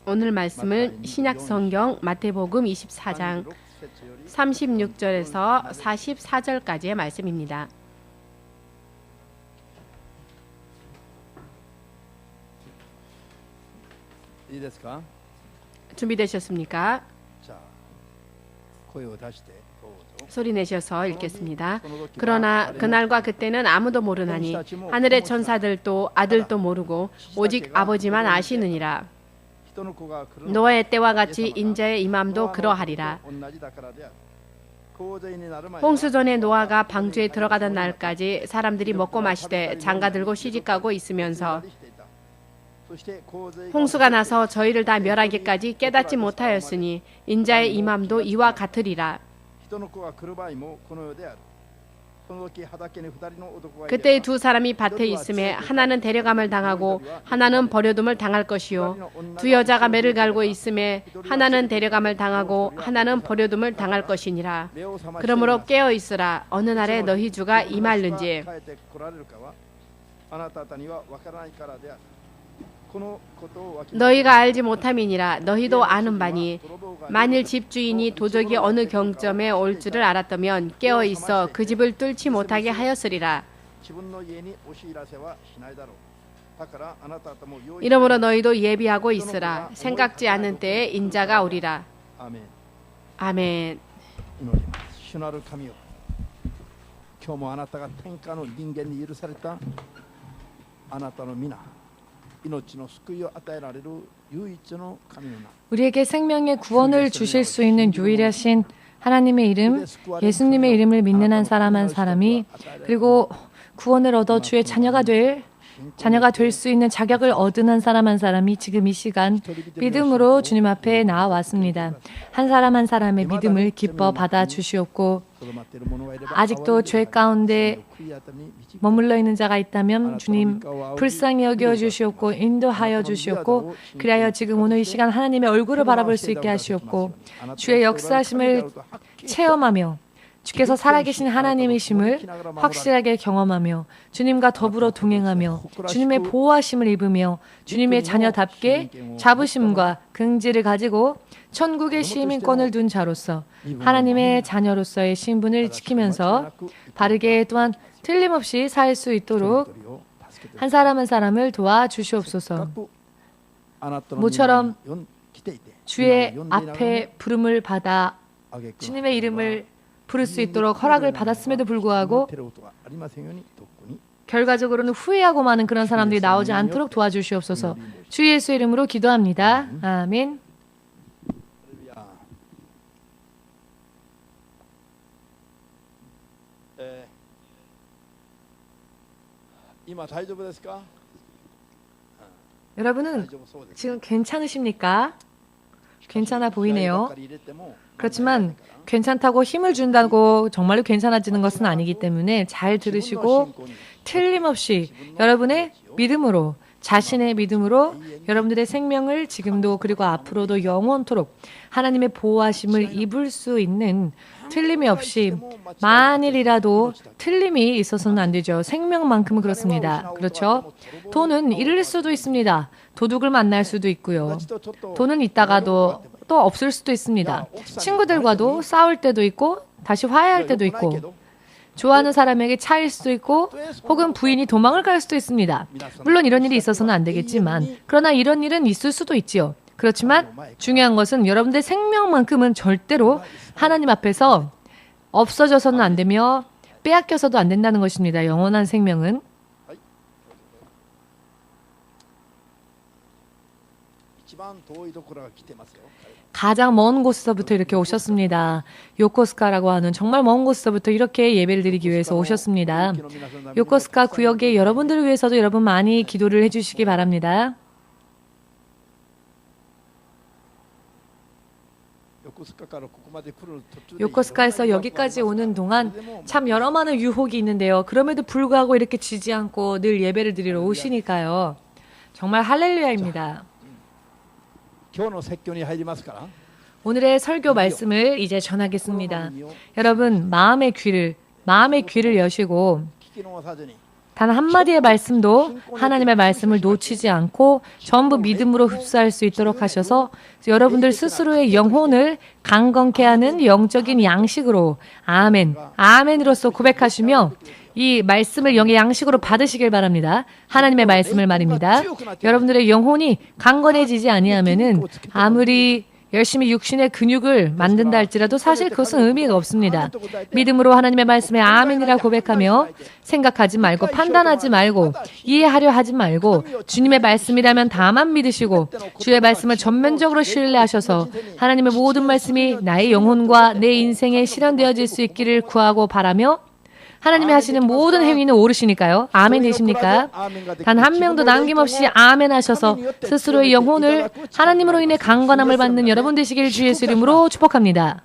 오늘 말씀은 신약성경 마태복음 24장 36절에서 44절까지의 말씀입니다. 준비되셨습니까? 소리 내셔서 읽겠습니다. 그러나 그날과 그때는 아무도 모르나니 하늘의 천사들도 아들도 모르고 오직 아버지만 아시느니라. 노아의 때와 같이 인자의 임함도 그러하리라. 홍수 전에 노아가 방주에 들어가던 날까지 사람들이 먹고 마시되 장가들고 시집가고 있으면서 홍수가 나서 저희를 다 멸하기까지 깨닫지 못하였으니 인자의 임함도 이와 같으리라. 그때 두 사람이 밭에 있음에 하나는 데려감을 당하고 하나는 버려둠을 당할 것이요 두 여자가 매를 갈고 있음에 하나는 데려감을 당하고 하나는 버려둠을 당할 것이니라. 그러므로 깨어 있으라. 어느 날에 너희 주가 임할는지. 너희가 알지 못함이니라. 너희도 아는 바니 만일 집주인이 도적이 어느 경점에 올 줄을 알았다면 깨어 있어 그 집을 뚫지 못하게 하였으리라. 이러므로 너희도 예비하고 있으라. 생각지 않은 때에 인자가 오리라. 아멘. 今日もあなたが天下の人間に許されたあなたの皆 우리에게 생명의 구원을 주실 수 있는 유일하신 하나님의 이름, 예수님의 이름을 믿는 한 사람이 그리고 구원을 얻어 주의 자녀가 될 수 있는 자격을 얻은 한 사람이 지금 이 시간 믿음으로 주님 앞에 나와왔습니다. 한 사람의 믿음을 기뻐 받아 주시옵고 아직도 죄 가운데 머물러 있는 자가 있다면 주님 불쌍히 여겨 주시옵고 인도하여 주시옵고 그리하여 지금 오늘 이 시간 하나님의 얼굴을 바라볼 수 있게 하시옵고 주의 역사심을 체험하며 주께서 살아계신 하나님이심을 확실하게 경험하며 주님과 더불어 동행하며 주님의 보호하심을 입으며 주님의 자녀답게 자부심과 긍지를 가지고 천국의 시민권을 둔 자로서 하나님의 자녀로서의 신분을 지키면서 바르게 또한 틀림없이 살 수 있도록 한 사람을 도와주시옵소서. 모처럼 주의 앞에 부름을 받아 주님의 이름을 부를 수 있도록 허락을 받았음에도 불구하고 결과적으로는 후회하고 마는 그런 사람들이 나오지 않도록 도와주시옵소서. 주 예수 이름으로 기도합니다. 아멘. 여러분은 지금 괜찮으십니까? 괜찮아 보이네요. 그렇지만 괜찮다고 힘을 준다고 정말로 괜찮아지는 것은 아니기 때문에 잘 들으시고 틀림없이 여러분의 믿음으로 자신의 믿음으로 여러분들의 생명을 지금도 그리고 앞으로도 영원토록 하나님의 보호하심을 입을 수 있는 틀림이 없이 만일이라도 틀림이 있어서는 안 되죠. 생명만큼은 그렇습니다. 그렇죠? 돈은 잃을 수도 있습니다. 도둑을 만날 수도 있고요. 돈은 있다가도 또 없을 수도 있습니다. 친구들과도 싸울 때도 있고 다시 화해할 때도 있고 좋아하는 사람에게 차일 수도 있고 혹은 부인이 도망을 갈 수도 있습니다. 물론 이런 일이 있어서는 안 되겠지만 그러나 이런 일은 있을 수도 있지요. 그렇지만 중요한 것은 여러분들의 생명만큼은 절대로 하나님 앞에서 없어져서는 안 되며 빼앗겨서도 안 된다는 것입니다. 영원한 생명은. 가장 먼 곳에서부터 이렇게 오셨습니다. 요코스카라고 하는 정말 먼 곳에서부터 이렇게 예배를 드리기 위해서 오셨습니다. 요코스카 구역의 여러분들을 위해서도 여러분 많이 기도를 해주시기 바랍니다. 요코스카에서 여기까지 오는 동안 참 여러 많은 유혹이 있는데요. 그럼에도 불구하고 이렇게 지지 않고 늘 예배를 드리러 오시니까요. 정말 할렐루야입니다. 오늘의 설교 말씀을 이제 전하겠습니다. 여러분 마음의 귀를 여시고 단 한마디의 말씀도 하나님의 말씀을 놓치지 않고 전부 믿음으로 흡수할 수 있도록 하셔서 여러분들 스스로의 영혼을 강건케 하는 영적인 양식으로 아멘, 아멘으로서 고백하시며 이 말씀을 영의 양식으로 받으시길 바랍니다. 하나님의 말씀을 말입니다. 여러분들의 영혼이 강건해지지 아니하면은 아무리 열심히 육신의 근육을 만든다 할지라도 사실 그것은 의미가 없습니다. 믿음으로 하나님의 말씀에 아멘이라 고백하며 생각하지 말고 판단하지 말고 이해하려 하지 말고 주님의 말씀이라면 다만 믿으시고 주의 말씀을 전면적으로 신뢰하셔서 하나님의 모든 말씀이 나의 영혼과 내 인생에 실현되어질 수 있기를 구하고 바라며 하나님이 하시는 모든 행위는 옳으시니까요. 아멘 되십니까? 단 한 명도 남김없이 아멘 하셔서 스스로의 영혼을 하나님으로 인해 강건함을 받는 여러분 되시길 주 예수 이름으로 축복합니다.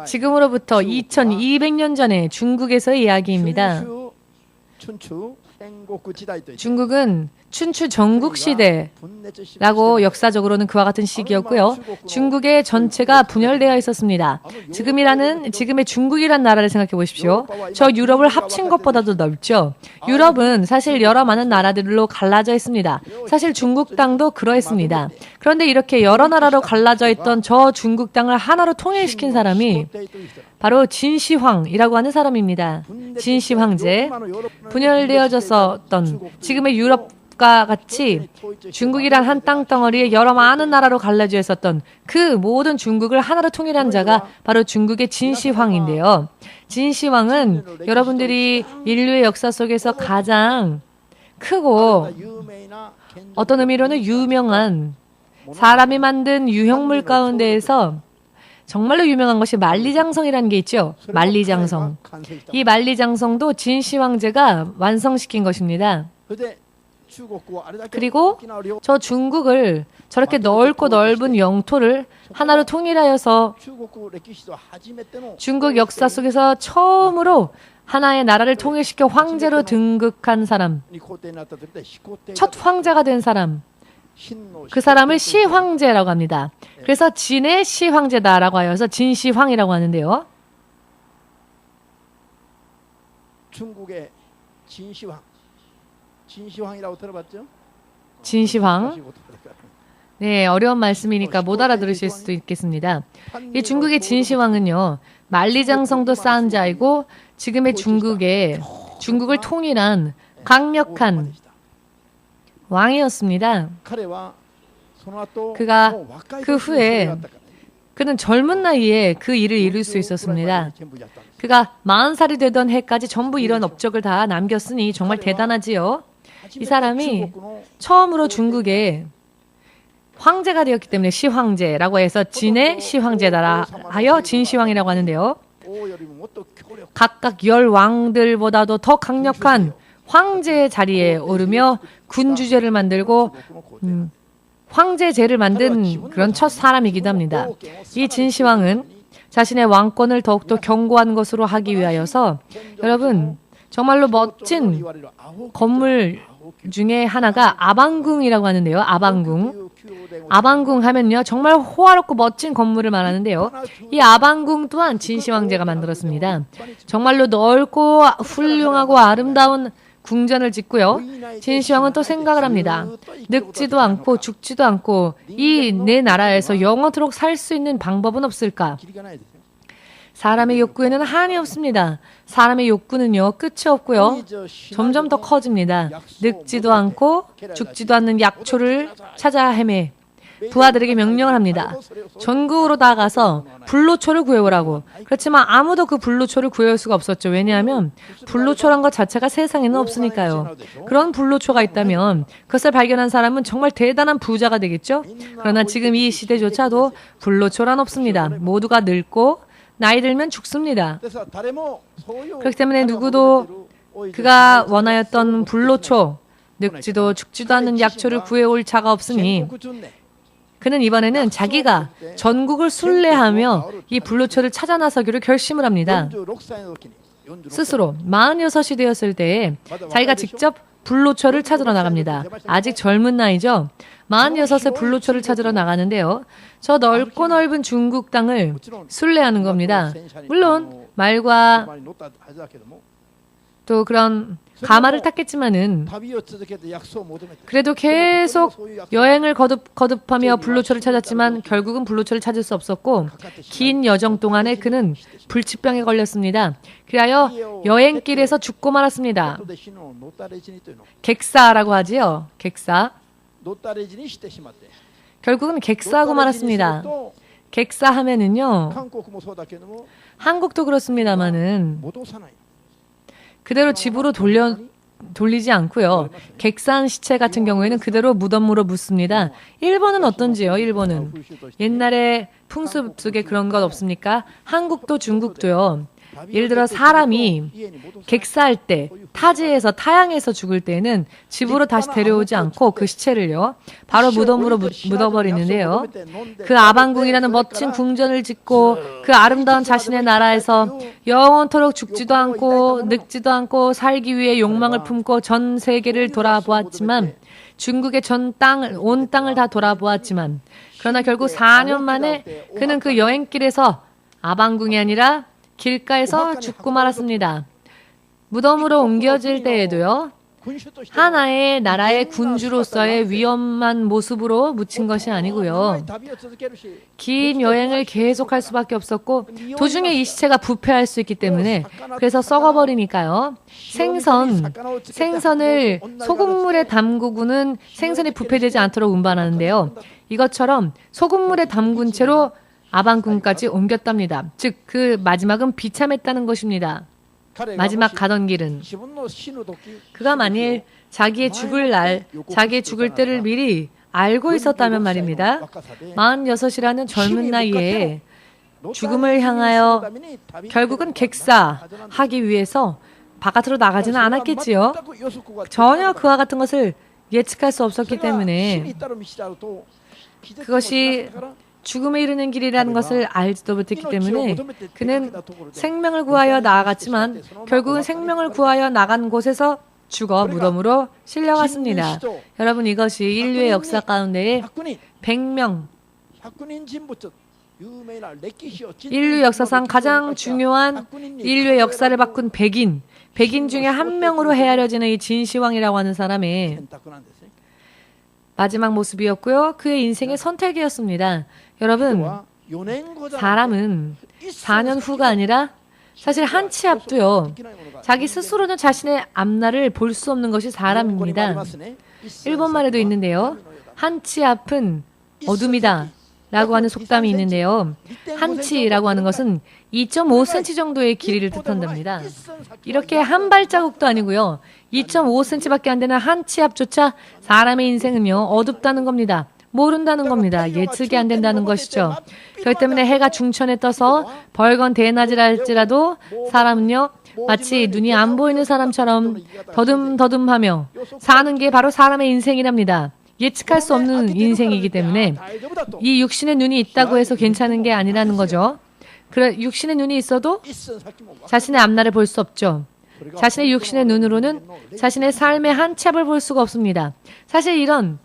지금으로부터 2200년 전에 중국에서의 이야기입니다. 중국은 춘추 전국 시대라고 역사적으로는 그와 같은 시기였고요. 중국의 전체가 분열되어 있었습니다. 지금의 중국이란 나라를 생각해 보십시오. 저 유럽을 합친 것보다도 넓죠. 유럽은 사실 여러 많은 나라들로 갈라져 있습니다. 사실 중국 땅도 그러했습니다. 그런데 이렇게 여러 나라로 갈라져 있던 저 중국 땅을 하나로 통일시킨 사람이 바로 진시황이라고 하는 사람입니다. 진시 황제. 분열되어졌었던 지금의 유럽과 같이 중국이란 한 땅덩어리에 여러 많은 나라로 갈라져 있었던 그 모든 중국을 하나로 통일한 자가 바로 중국의 진시황인데요. 진시황은 여러분들이 인류의 역사 속에서 가장 크고 어떤 의미로는 유명한 사람이 만든 유형물 가운데에서 정말로 유명한 것이 만리장성이라는 게 있죠. 만리장성. 이 만리장성도 진시 황제가 완성시킨 것입니다. 그리고 저 중국을 저렇게 넓고 넓은 영토를 하나로 통일하여서 중국 역사 속에서 처음으로 하나의 나라를 통일시켜 황제로 등극한 사람, 첫 황제가 된 사람, 그 사람을 시황제라고 합니다. 그래서 진의 시황제다라고 하여서 진시황이라고 하는데요. 중국의 진시황이라고 들어봤죠? 진시황. 네, 어려운 말씀이니까 못 알아들으실 수도 있겠습니다. 이 중국의 진시황은요, 만리장성도 쌓은 자이고 지금의 중국을 통일한 강력한 왕이었습니다. 그가 그 후에 그는 젊은 나이에 그 일을 이룰 수 있었습니다. 그가 40살이 되던 해까지 전부 이런 업적을 다 남겼으니 정말 대단하지요. 이 사람이 처음으로 중국의 황제가 되었기 때문에 시황제라고 해서 진의 시황제다 하여 진시황이라고 하는데요. 각각 10왕들보다도 더 강력한 황제의 자리에 오르며 군주제를 만들고 황제제를 만든 그런 첫 사람이기도 합니다. 이 진시황은 자신의 왕권을 더욱더 견고한 것으로 하기 위하여서 여러분 정말로 멋진 건물 중에 하나가 아방궁이라고 하는데요. 아방궁. 아방궁 하면요. 정말 호화롭고 멋진 건물을 말하는데요. 이 아방궁 또한 진시황제가 만들었습니다. 정말로 넓고 훌륭하고 아름다운 궁전을 짓고요. 진시황은 또 생각을 합니다. 늙지도 않고 죽지도 않고 이 내 나라에서 영원토록 살 수 있는 방법은 없을까? 사람의 욕구에는 한이 없습니다. 사람의 욕구는요, 끝이 없고요. 점점 더 커집니다. 늙지도 않고 죽지도 않는 약초를 찾아 헤매 부하들에게 명령을 합니다. 전국으로 나가서 불로초를 구해오라고. 그렇지만 아무도 그 불로초를 구해올 수가 없었죠. 왜냐하면 불로초란 것 자체가 세상에는 없으니까요. 그런 불로초가 있다면 그것을 발견한 사람은 정말 대단한 부자가 되겠죠. 그러나 지금 이 시대조차도 불로초란 없습니다. 모두가 늙고 나이 들면 죽습니다. 그렇기 때문에 누구도 그가 원하였던 불로초, 늙지도 죽지도 않는 약초를 구해올 자가 없으니 그는 이번에는 자기가 전국을 순례하며 이 불로초를 찾아 나서기로 결심을 합니다. 스스로 46이 되었을 때에 자기가 직접 불로초를 찾으러 나갑니다. 아직 젊은 나이죠. 46에 불로초를 찾으러 나가는데요. 저 넓고 넓은 중국 땅을 순례하는 겁니다. 물론 말과 또 그런 가마를 탔겠지만은 그래도 계속 여행을 거듭하며 불로초를 찾았지만 결국은 불로초를 찾을 수 없었고 긴 여정 동안에 그는 불치병에 걸렸습니다. 그리하여 여행길에서 죽고 말았습니다. 객사라고 하지요. 객사. 결국은 객사하고 말았습니다. 객사하면은요. 한국도 그렇습니다만은 그대로 집으로 돌리지 않고요. 객사한 시체 같은 경우에는 그대로 무덤으로 묻습니다. 일본은 어떤지요? 일본은 옛날에 풍습 속에 그런 것 없습니까? 한국도 중국도요. 예를 들어 사람이 객사할 때 타지에서 타양에서 죽을 때는 집으로 다시 데려오지 않고 그 시체를요 바로 무덤으로 묻어버리는데요. 그 아방궁이라는 멋진 궁전을 짓고 그 아름다운 자신의 나라에서 영원토록 죽지도 않고 늙지도 않고 살기 위해 욕망을 품고 전 세계를 돌아보았지만 중국의 온 땅을 다 돌아보았지만 그러나 결국 4년 만에 그는 그 여행길에서 아방궁이 아니라 길가에서 죽고 말았습니다. 무덤으로 옮겨질 때에도요. 하나의 나라의 군주로서의 위험한 모습으로 묻힌 것이 아니고요. 긴 여행을 계속할 수밖에 없었고 도중에 이 시체가 부패할 수 있기 때문에 그래서 썩어버리니까요. 생선을 소금물에 담그고는 생선이 부패되지 않도록 운반하는데요. 이것처럼 소금물에 담근 채로 아방궁까지 옮겼답니다. 즉 그 마지막은 비참했다는 것입니다. 마지막 가던 길은 그가 만일 자기의 죽을 날, 자기의 죽을 때를 미리 알고 있었다면 말입니다. 46이라는 젊은 나이에 죽음을 향하여 결국은 객사하기 위해서 바깥으로 나가지는 않았겠지요. 전혀 그와 같은 것을 예측할 수 없었기 때문에 그것이 죽음에 이르는 길이라는 것을 알지도 못했기 때문에 그는 생명을 구하여 나아갔지만 결국은 생명을 구하여 나간 곳에서 죽어 무덤으로 실려갔습니다. 여러분 이것이 인류의 역사 가운데에 100명 인류 역사상 가장 중요한 인류의 역사를 바꾼 백인 중에 한 명으로 헤아려지는 이 진시황이라고 하는 사람의 마지막 모습이었고요. 그의 인생의 선택이었습니다. 여러분, 사람은 4년 후가 아니라 사실 한 치 앞도요. 자기 스스로는 자신의 앞날을 볼 수 없는 것이 사람입니다. 일본말에도 있는데요. 한 치 앞은 어둠이다 라고 하는 속담이 있는데요. 한 치라고 하는 것은 2.5cm 정도의 길이를 뜻한답니다. 이렇게 한 발자국도 아니고요. 2.5cm밖에 안 되는 한 치 앞조차 사람의 인생은요. 어둡다는 겁니다. 모른다는 겁니다. 예측이 안 된다는 것이죠. 그렇기 때문에 해가 중천에 떠서 벌건 대낮이랄지라도 사람은요. 마치 눈이 안 보이는 사람처럼 더듬더듬하며 사는 게 바로 사람의 인생이랍니다. 예측할 수 없는 인생이기 때문에 이 육신의 눈이 있다고 해서 괜찮은 게 아니라는 거죠. 그래 육신의 눈이 있어도 자신의 앞날을 볼 수 없죠. 자신의 육신의 눈으로는 자신의 삶의 한 치 앞을 볼 수가 없습니다. 사실 이런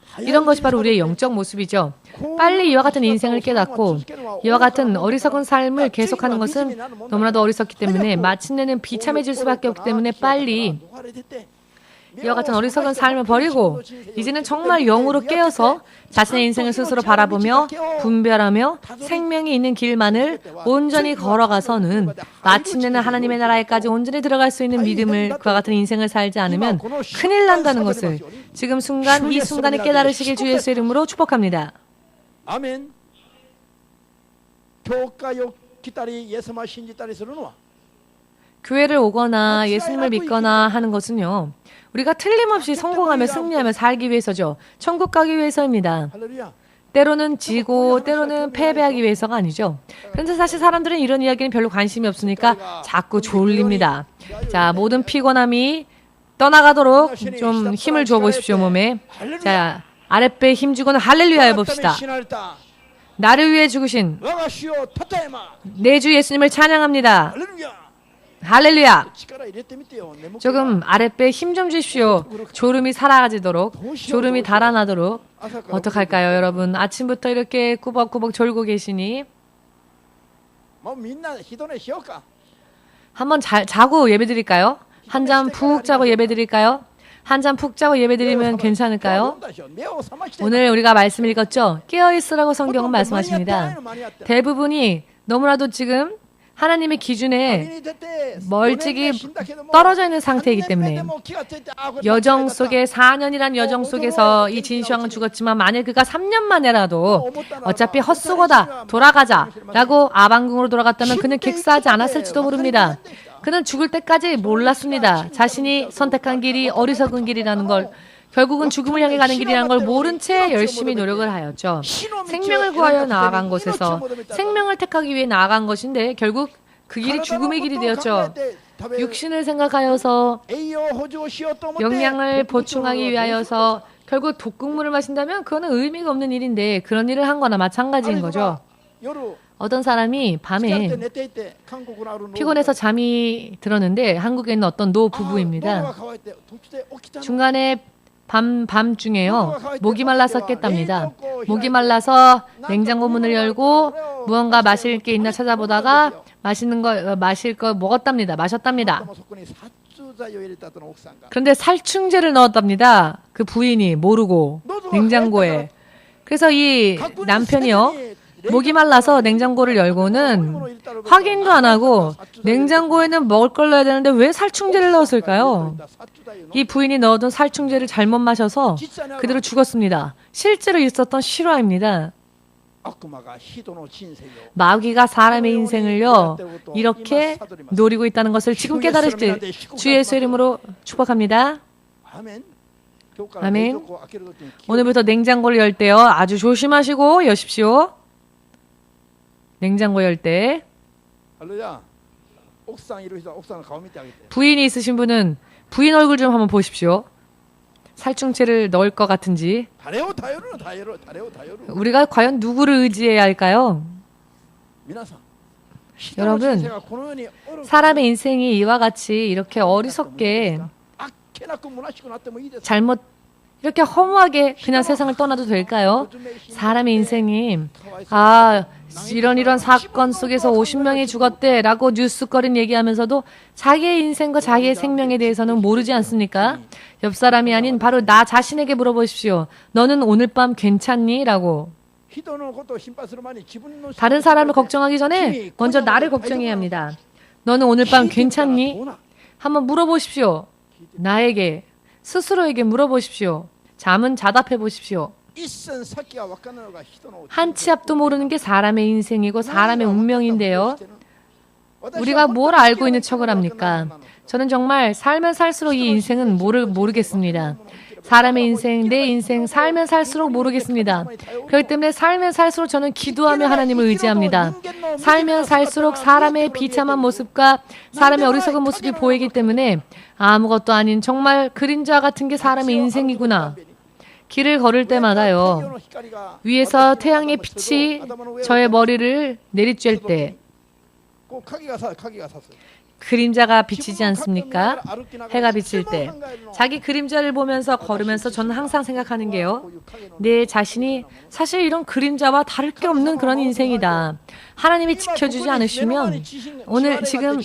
것이 바로 우리의 영적 모습이죠. 빨리 이와 같은 인생을 깨닫고 이와 같은 어리석은 삶을 계속하는 것은 너무나도 어리석기 때문에 마침내는 비참해질 수밖에 없기 때문에 빨리 이와 같은 어리석은 삶을 버리고 이제는 정말 영으로 깨어서 자신의 인생을 스스로 바라보며 분별하며 생명이 있는 길만을 온전히 걸어가서는 마침내는 하나님의 나라에까지 온전히 들어갈 수 있는 믿음을 그와 같은 인생을 살지 않으면 큰일 난다는 것을 지금 이 순간에 깨달으시길 주 예수의 이름으로 축복합니다. 아멘. 교회에 기다리 예수만 신지다리するのは 교회를 오거나 예수님을 믿거나 하는 것은요. 우리가 틀림없이 성공하며 승리하며 살기 위해서죠. 천국 가기 위해서입니다. 때로는 지고 때로는 패배하기 위해서가 아니죠. 그런데 사실 사람들은 이런 이야기는 별로 관심이 없으니까 자꾸 졸립니다. 자, 모든 피곤함이 떠나가도록 좀 힘을 주어 보십시오, 몸에. 자, 아랫배에 힘 주고는 할렐루야 해봅시다. 나를 위해 죽으신 내 주 예수님을 찬양합니다. 할렐루야. 조금 아랫배에 힘 좀 주십시오. 졸음이 사라지도록, 졸음이 달아나도록. 어떡할까요, 여러분? 아침부터 이렇게 꾸벅꾸벅 졸고 계시니 한번 자고 예배 드릴까요? 한 잠 푹 자고 예배 드릴까요? 한 잠 푹 자고 예배 드리면 괜찮을까요? 오늘 우리가 말씀 읽었죠? 깨어있으라고 성경은 말씀하십니다. 대부분이 너무나도 지금 하나님의 기준에 멀찍이 떨어져 있는 상태이기 때문에 여정 속에 4년이란 여정 속에서 이 진시황은 죽었지만 만일 그가 3년 만에라도 어차피 헛수고다 돌아가자 라고 아방궁으로 돌아갔다면 그는 객사하지 않았을지도 모릅니다. 그는 죽을 때까지 몰랐습니다. 자신이 선택한 길이 어리석은 길이라는 걸, 결국은 죽음을 향해 가는 길이라는 걸 모른 채 열심히 노력을 하였죠. 생명을 구하여 나아간 곳에서 생명을 택하기 위해 나아간 것인데 결국 그 길이 죽음의 길이 되었죠. 육신을 생각하여서 영양을 보충하기 위하여서 결국 독극물을 마신다면 그거는 의미가 없는 일인데 그런 일을 한 거나 마찬가지인 거죠. 어떤 사람이 밤에 피곤해서 잠이 들었는데 한국에 있는 어떤 노 부부입니다. 중간에 밤중에요. 목이 말라서 깼답니다. 목이 말라서 냉장고 문을 열고 무언가 마실 게 있나 찾아보다가 마실 거 먹었답니다. 마셨답니다. 그런데 살충제를 넣었답니다. 그 부인이 모르고 냉장고에. 그래서 이 남편이요. 목이 말라서 냉장고를 열고는 확인도 안 하고 냉장고에는 먹을 걸 넣어야 되는데 왜 살충제를 넣었을까요? 이 부인이 넣어둔 살충제를 잘못 마셔서 그대로 죽었습니다. 실제로 있었던 실화입니다. 마귀가 사람의 인생을요 이렇게 노리고 있다는 것을 지금 깨달으실 주 예수의 이름으로 축복합니다. 아멘. 오늘부터 냉장고를 열 때요 아주 조심하시고 여십시오. 냉장고 열 때 부인이 있으신 분은 부인 얼굴 좀 한번 보십시오. 살충제를 넣을 것 같은지. 우리가 과연 누구를 의지해야 할까요? 여러분, 사람의 인생이 이와 같이 이렇게 어리석게 잘못 이렇게 허무하게 그냥 세상을 떠나도 될까요? 사람의 인생이 이런 사건 속에서 50명이 죽었대 라고 뉴스거리는 얘기하면서도 자기의 인생과 자기의 생명에 대해서는 모르지 않습니까? 옆 사람이 아닌 바로 나 자신에게 물어보십시오. 너는 오늘 밤 괜찮니? 라고. 다른 사람을 걱정하기 전에 먼저 나를 걱정해야 합니다. 너는 오늘 밤 괜찮니? 한번 물어보십시오. 나에게, 스스로에게 물어보십시오. 잠은 자답해 보십시오. 한 치 앞도 모르는 게 사람의 인생이고 사람의 운명인데요. 우리가 뭘 알고 있는 척을 합니까? 저는 정말 살면 살수록 이 인생은 모르겠습니다. 사람의 인생, 내 인생 살면 살수록 모르겠습니다. 그렇기 때문에 살면 살수록 저는 기도하며 하나님을 의지합니다. 살면 살수록 사람의 비참한 모습과 사람의 어리석은 모습이 보이기 때문에 아무것도 아닌 정말 그림자 같은 게 사람의 인생이구나. 길을 걸을 때마다요. 위에서 태양의 빛이 저의 머리를 내리쬐을 때 그림자가 비치지 않습니까? 해가 비칠 때. 자기 그림자를 보면서 걸으면서 저는 항상 생각하는 게요. 내 자신이 사실 이런 그림자와 다를 게 없는 그런 인생이다. 하나님이 지켜주지 않으시면 오늘 지금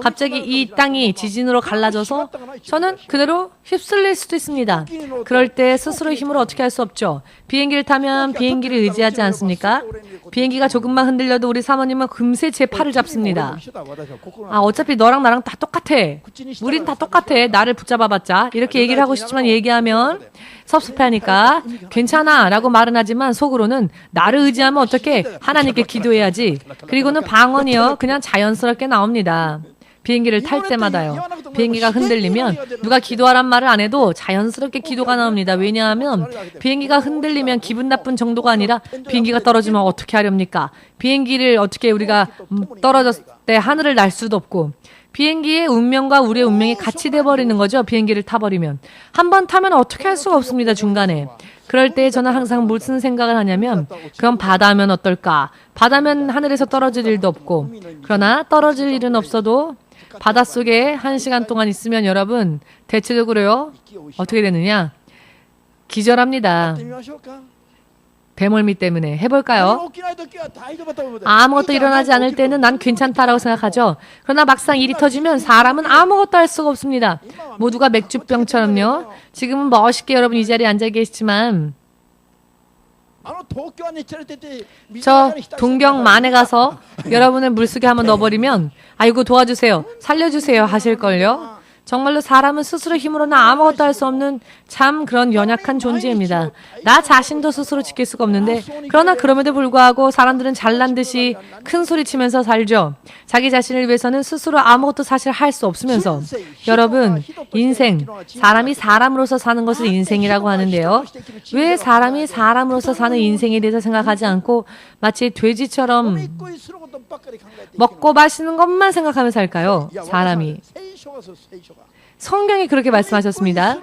갑자기 이 땅이 지진으로 갈라져서 저는 그대로 휩쓸릴 수도 있습니다. 그럴 때 스스로 힘으로 어떻게 할 수 없죠. 비행기를 타면 비행기를 의지하지 않습니까? 비행기가 조금만 흔들려도 우리 사모님은 금세 제 팔을 잡습니다. 어차피 너랑 나랑 다 똑같아. 우린 다 똑같아. 나를 붙잡아봤자. 이렇게 얘기를 하고 싶지만 얘기하면 섭섭해하니까 괜찮아 라고 말은 하지만 속으로는 나를 의지하면 어떻게 하나님께 기도해야지. 그리고는 방언이요 그냥 자연스럽게 나옵니다. 비행기를 탈 때마다요. 비행기가 흔들리면 누가 기도하란 말을 안 해도 자연스럽게 기도가 나옵니다. 왜냐하면 비행기가 흔들리면 기분 나쁜 정도가 아니라 비행기가 떨어지면 어떻게 하렵니까? 비행기를 어떻게 우리가 떨어졌을 때 하늘을 날 수도 없고 비행기의 운명과 우리의 운명이 같이 돼버리는 거죠. 비행기를 타버리면. 한번 타면 어떻게 할 수가 없습니다. 중간에. 그럴 때 저는 항상 무슨 생각을 하냐면 그럼 바다면 어떨까? 바다면 하늘에서 떨어질 일도 없고 그러나 떨어질 일은 없어도 바닷속에 1시간 동안 있으면 여러분 대체적으로요. 어떻게 되느냐? 기절합니다. やってみましょうか。 기절합니다. やってみましょうか。 기절합니다. やってみましょうか。 기절합니다. やってみましょうか。 배멀미 때문에 해볼까요? 아무것도 일어나지 않을 때는 난 괜찮다라고 생각하죠. 그러나 막상 일이 터지면 사람은 아무것도 할 수가 없습니다. 모두가 맥주병처럼요. 지금은 멋있게 여러분 이 자리에 앉아 계시지만 저 동경만에 가서 여러분을 물속에 한번 넣어버리면 아이고 도와주세요, 살려주세요 하실걸요. 정말로 사람은 스스로 힘으로는 아무것도 할 수 없는 참 그런 연약한 존재입니다. 나 자신도 스스로 지킬 수가 없는데 그러나 그럼에도 불구하고 사람들은 잘난 듯이 큰 소리 치면서 살죠. 자기 자신을 위해서는 스스로 아무것도 사실 할 수 없으면서 여러분 인생, 사람이 사람으로서 사는 것을 인생이라고 하는데요. 왜 사람이 사람으로서 사는 인생에 대해서 생각하지 않고 마치 돼지처럼 먹고 마시는 것만 생각하며 살까요? 사람이. 성경이 그렇게 말씀하셨습니다.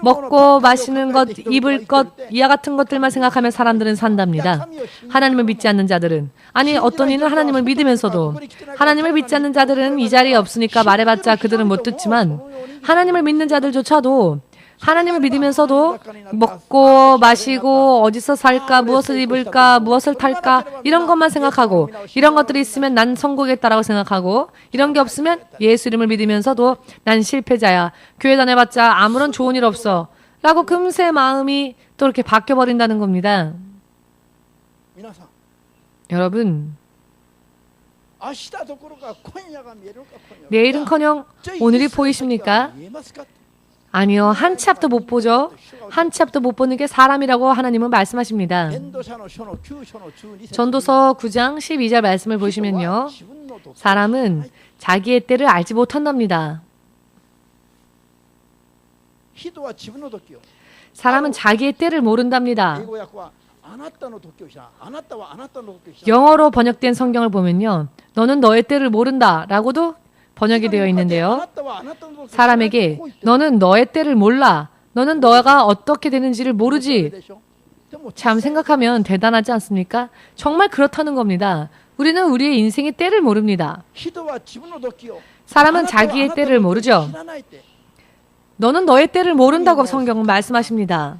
먹고 마시는 것, 입을 것, 이와 같은 것들만 생각하며 사람들은 산답니다. 하나님을 믿지 않는 자들은, 아니 어떤 이는 하나님을 믿으면서도 하나님을 믿지 않는 자들은 이 자리에 없으니까 말해봤자 그들은 못 듣지만 하나님을 믿는 자들조차도 하나님을 믿으면서도 먹고 마시고 어디서 살까, 무엇을 입을까, 무엇을 탈까 이런 것만 생각하고 이런 것들이 있으면 난 성공했다라고 생각하고 이런 게 없으면 예수 이름을 믿으면서도 난 실패자야, 교회 다녀봤자 아무런 좋은 일 없어 라고 금세 마음이 또 이렇게 바뀌어버린다는 겁니다. 여러분 내일은커녕 오늘이 보이십니까? 아니요. 한 치 앞도 못 보죠. 한 치 앞도 못 보는 게 사람이라고 하나님은 말씀하십니다. 전도서 9장 12절 말씀을 보시면요. 사람은 자기의 때를 알지 못한답니다. 사람은 자기의 때를 모른답니다. 영어로 번역된 성경을 보면요. 너는 너의 때를 모른다 라고도 번역이 되어 있는데요. 사람에게 너는 너의 때를 몰라. 너는 너가 어떻게 되는지를 모르지. 참 생각하면 대단하지 않습니까? 정말 그렇다는 겁니다. 우리는 우리의 인생의 때를 모릅니다. 사람은 자기의 때를 모르죠. 너는 너의 때를 모른다고 성경은 말씀하십니다.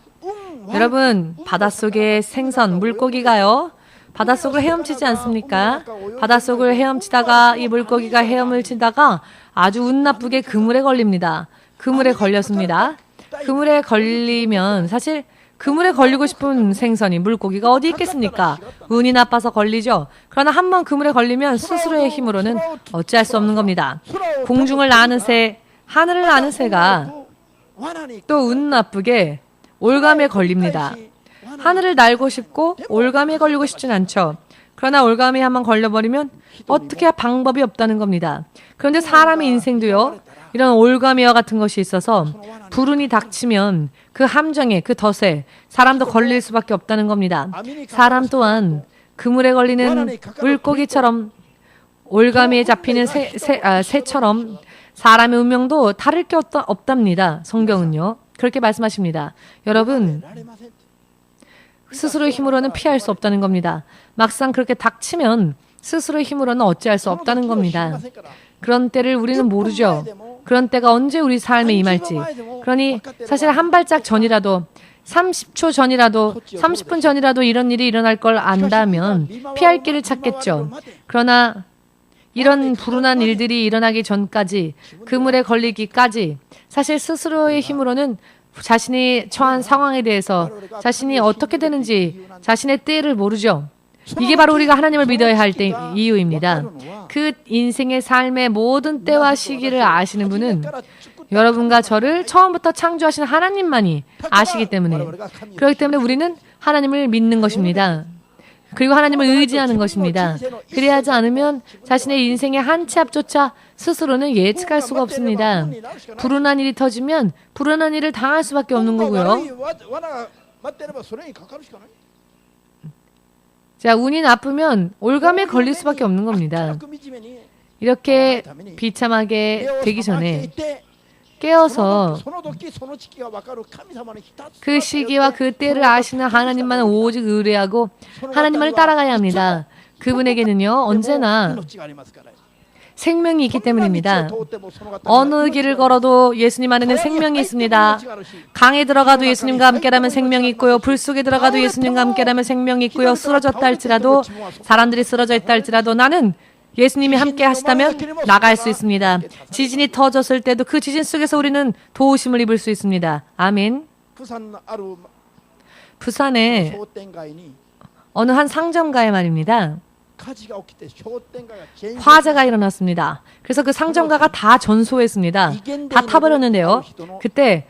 여러분 바닷속의 생선, 물고기가요. 바닷속을 헤엄치지 않습니까? 바닷속을 헤엄치다가 이 물고기가 헤엄을 치다가 아주 운 나쁘게 그물에 걸립니다. 그물에 걸렸습니다. 그물에 걸리면 사실 그물에 걸리고 싶은 생선이 물고기가 어디 있겠습니까? 운이 나빠서 걸리죠. 그러나 한번 그물에 걸리면 스스로의 힘으로는 어찌할 수 없는 겁니다. 공중을 나는 새, 하늘을 나는 새가 또 운 나쁘게 올감에 걸립니다. 하늘을 날고 싶고 올감에 걸리고 싶진 않죠. 그러나 올감에 한번 걸려버리면 어떻게 방법이 없다는 겁니다. 그런데 사람의 인생도요. 이런 올가미와 같은 것이 있어서 불운이 닥치면 그 함정에 그 덫에 사람도 걸릴 수밖에 없다는 겁니다. 사람 또한 그물에 걸리는 물고기처럼 올가미에 잡히는 새처럼 사람의 운명도 다를 게 없답니다. 성경은요. 그렇게 말씀하십니다. 여러분 스스로의 힘으로는 피할 수 없다는 겁니다. 막상 그렇게 닥치면 스스로의 힘으로는 어찌할 수 없다는 겁니다. 그런 때를 우리는 모르죠. 그런 때가 언제 우리 삶에 임할지. 그러니 사실 한 발짝 전이라도 30초 전이라도 30분 전이라도 이런 일이 일어날 걸 안다면 피할 길을 찾겠죠. 그러나 이런 불운한 일들이 일어나기 전까지 그물에 걸리기까지 사실 스스로의 힘으로는 자신이 처한 상황에 대해서 자신이 어떻게 되는지 자신의 때를 모르죠. 이게 바로 우리가 하나님을 믿어야 할 때 이유입니다. 그 인생의 삶의 모든 때와 시기를 아시는 분은 여러분과 저를 처음부터 창조하신 하나님만이 아시기 때문에 그렇기 때문에 우리는 하나님을 믿는 것입니다. 그리고 하나님을 의지하는 것입니다. 그래야지 않으면 자신의 인생의 한 치 앞조차 스스로는 예측할 수가 없습니다. 불운한 일이 터지면 불운한 일을 당할 수밖에 없는 거고요. 자, 운이 나쁘면 올감에 걸릴 수밖에 없는 겁니다. 이렇게 비참하게 되기 전에 깨어서 그 시기와 그 때를 아시는 하나님만 오직 의뢰하고 하나님을 따라가야 합니다. 그분에게는요 언제나 생명이 있기 때문입니다. 어느 길을 걸어도 예수님 안에는 생명이 있습니다. 강에 들어가도 예수님과 함께라면 생명이 있고요. 불 속에 들어가도 예수님과 함께라면 생명이 있고요. 쓰러졌다 할지라도, 사람들이 쓰러져 있다 할지라도 나는 예수님이 함께 하시다면 나갈 수 있습니다. 지진이 터졌을 때도 그 지진 속에서 우리는 도우심을 입을 수 있습니다. 아멘. 부산에 어느 한 상점가에 말입니다. 화재가 일어났습니다. 그래서 그 상점가가 다 전소했습니다. 다 타버렸는데요. 그때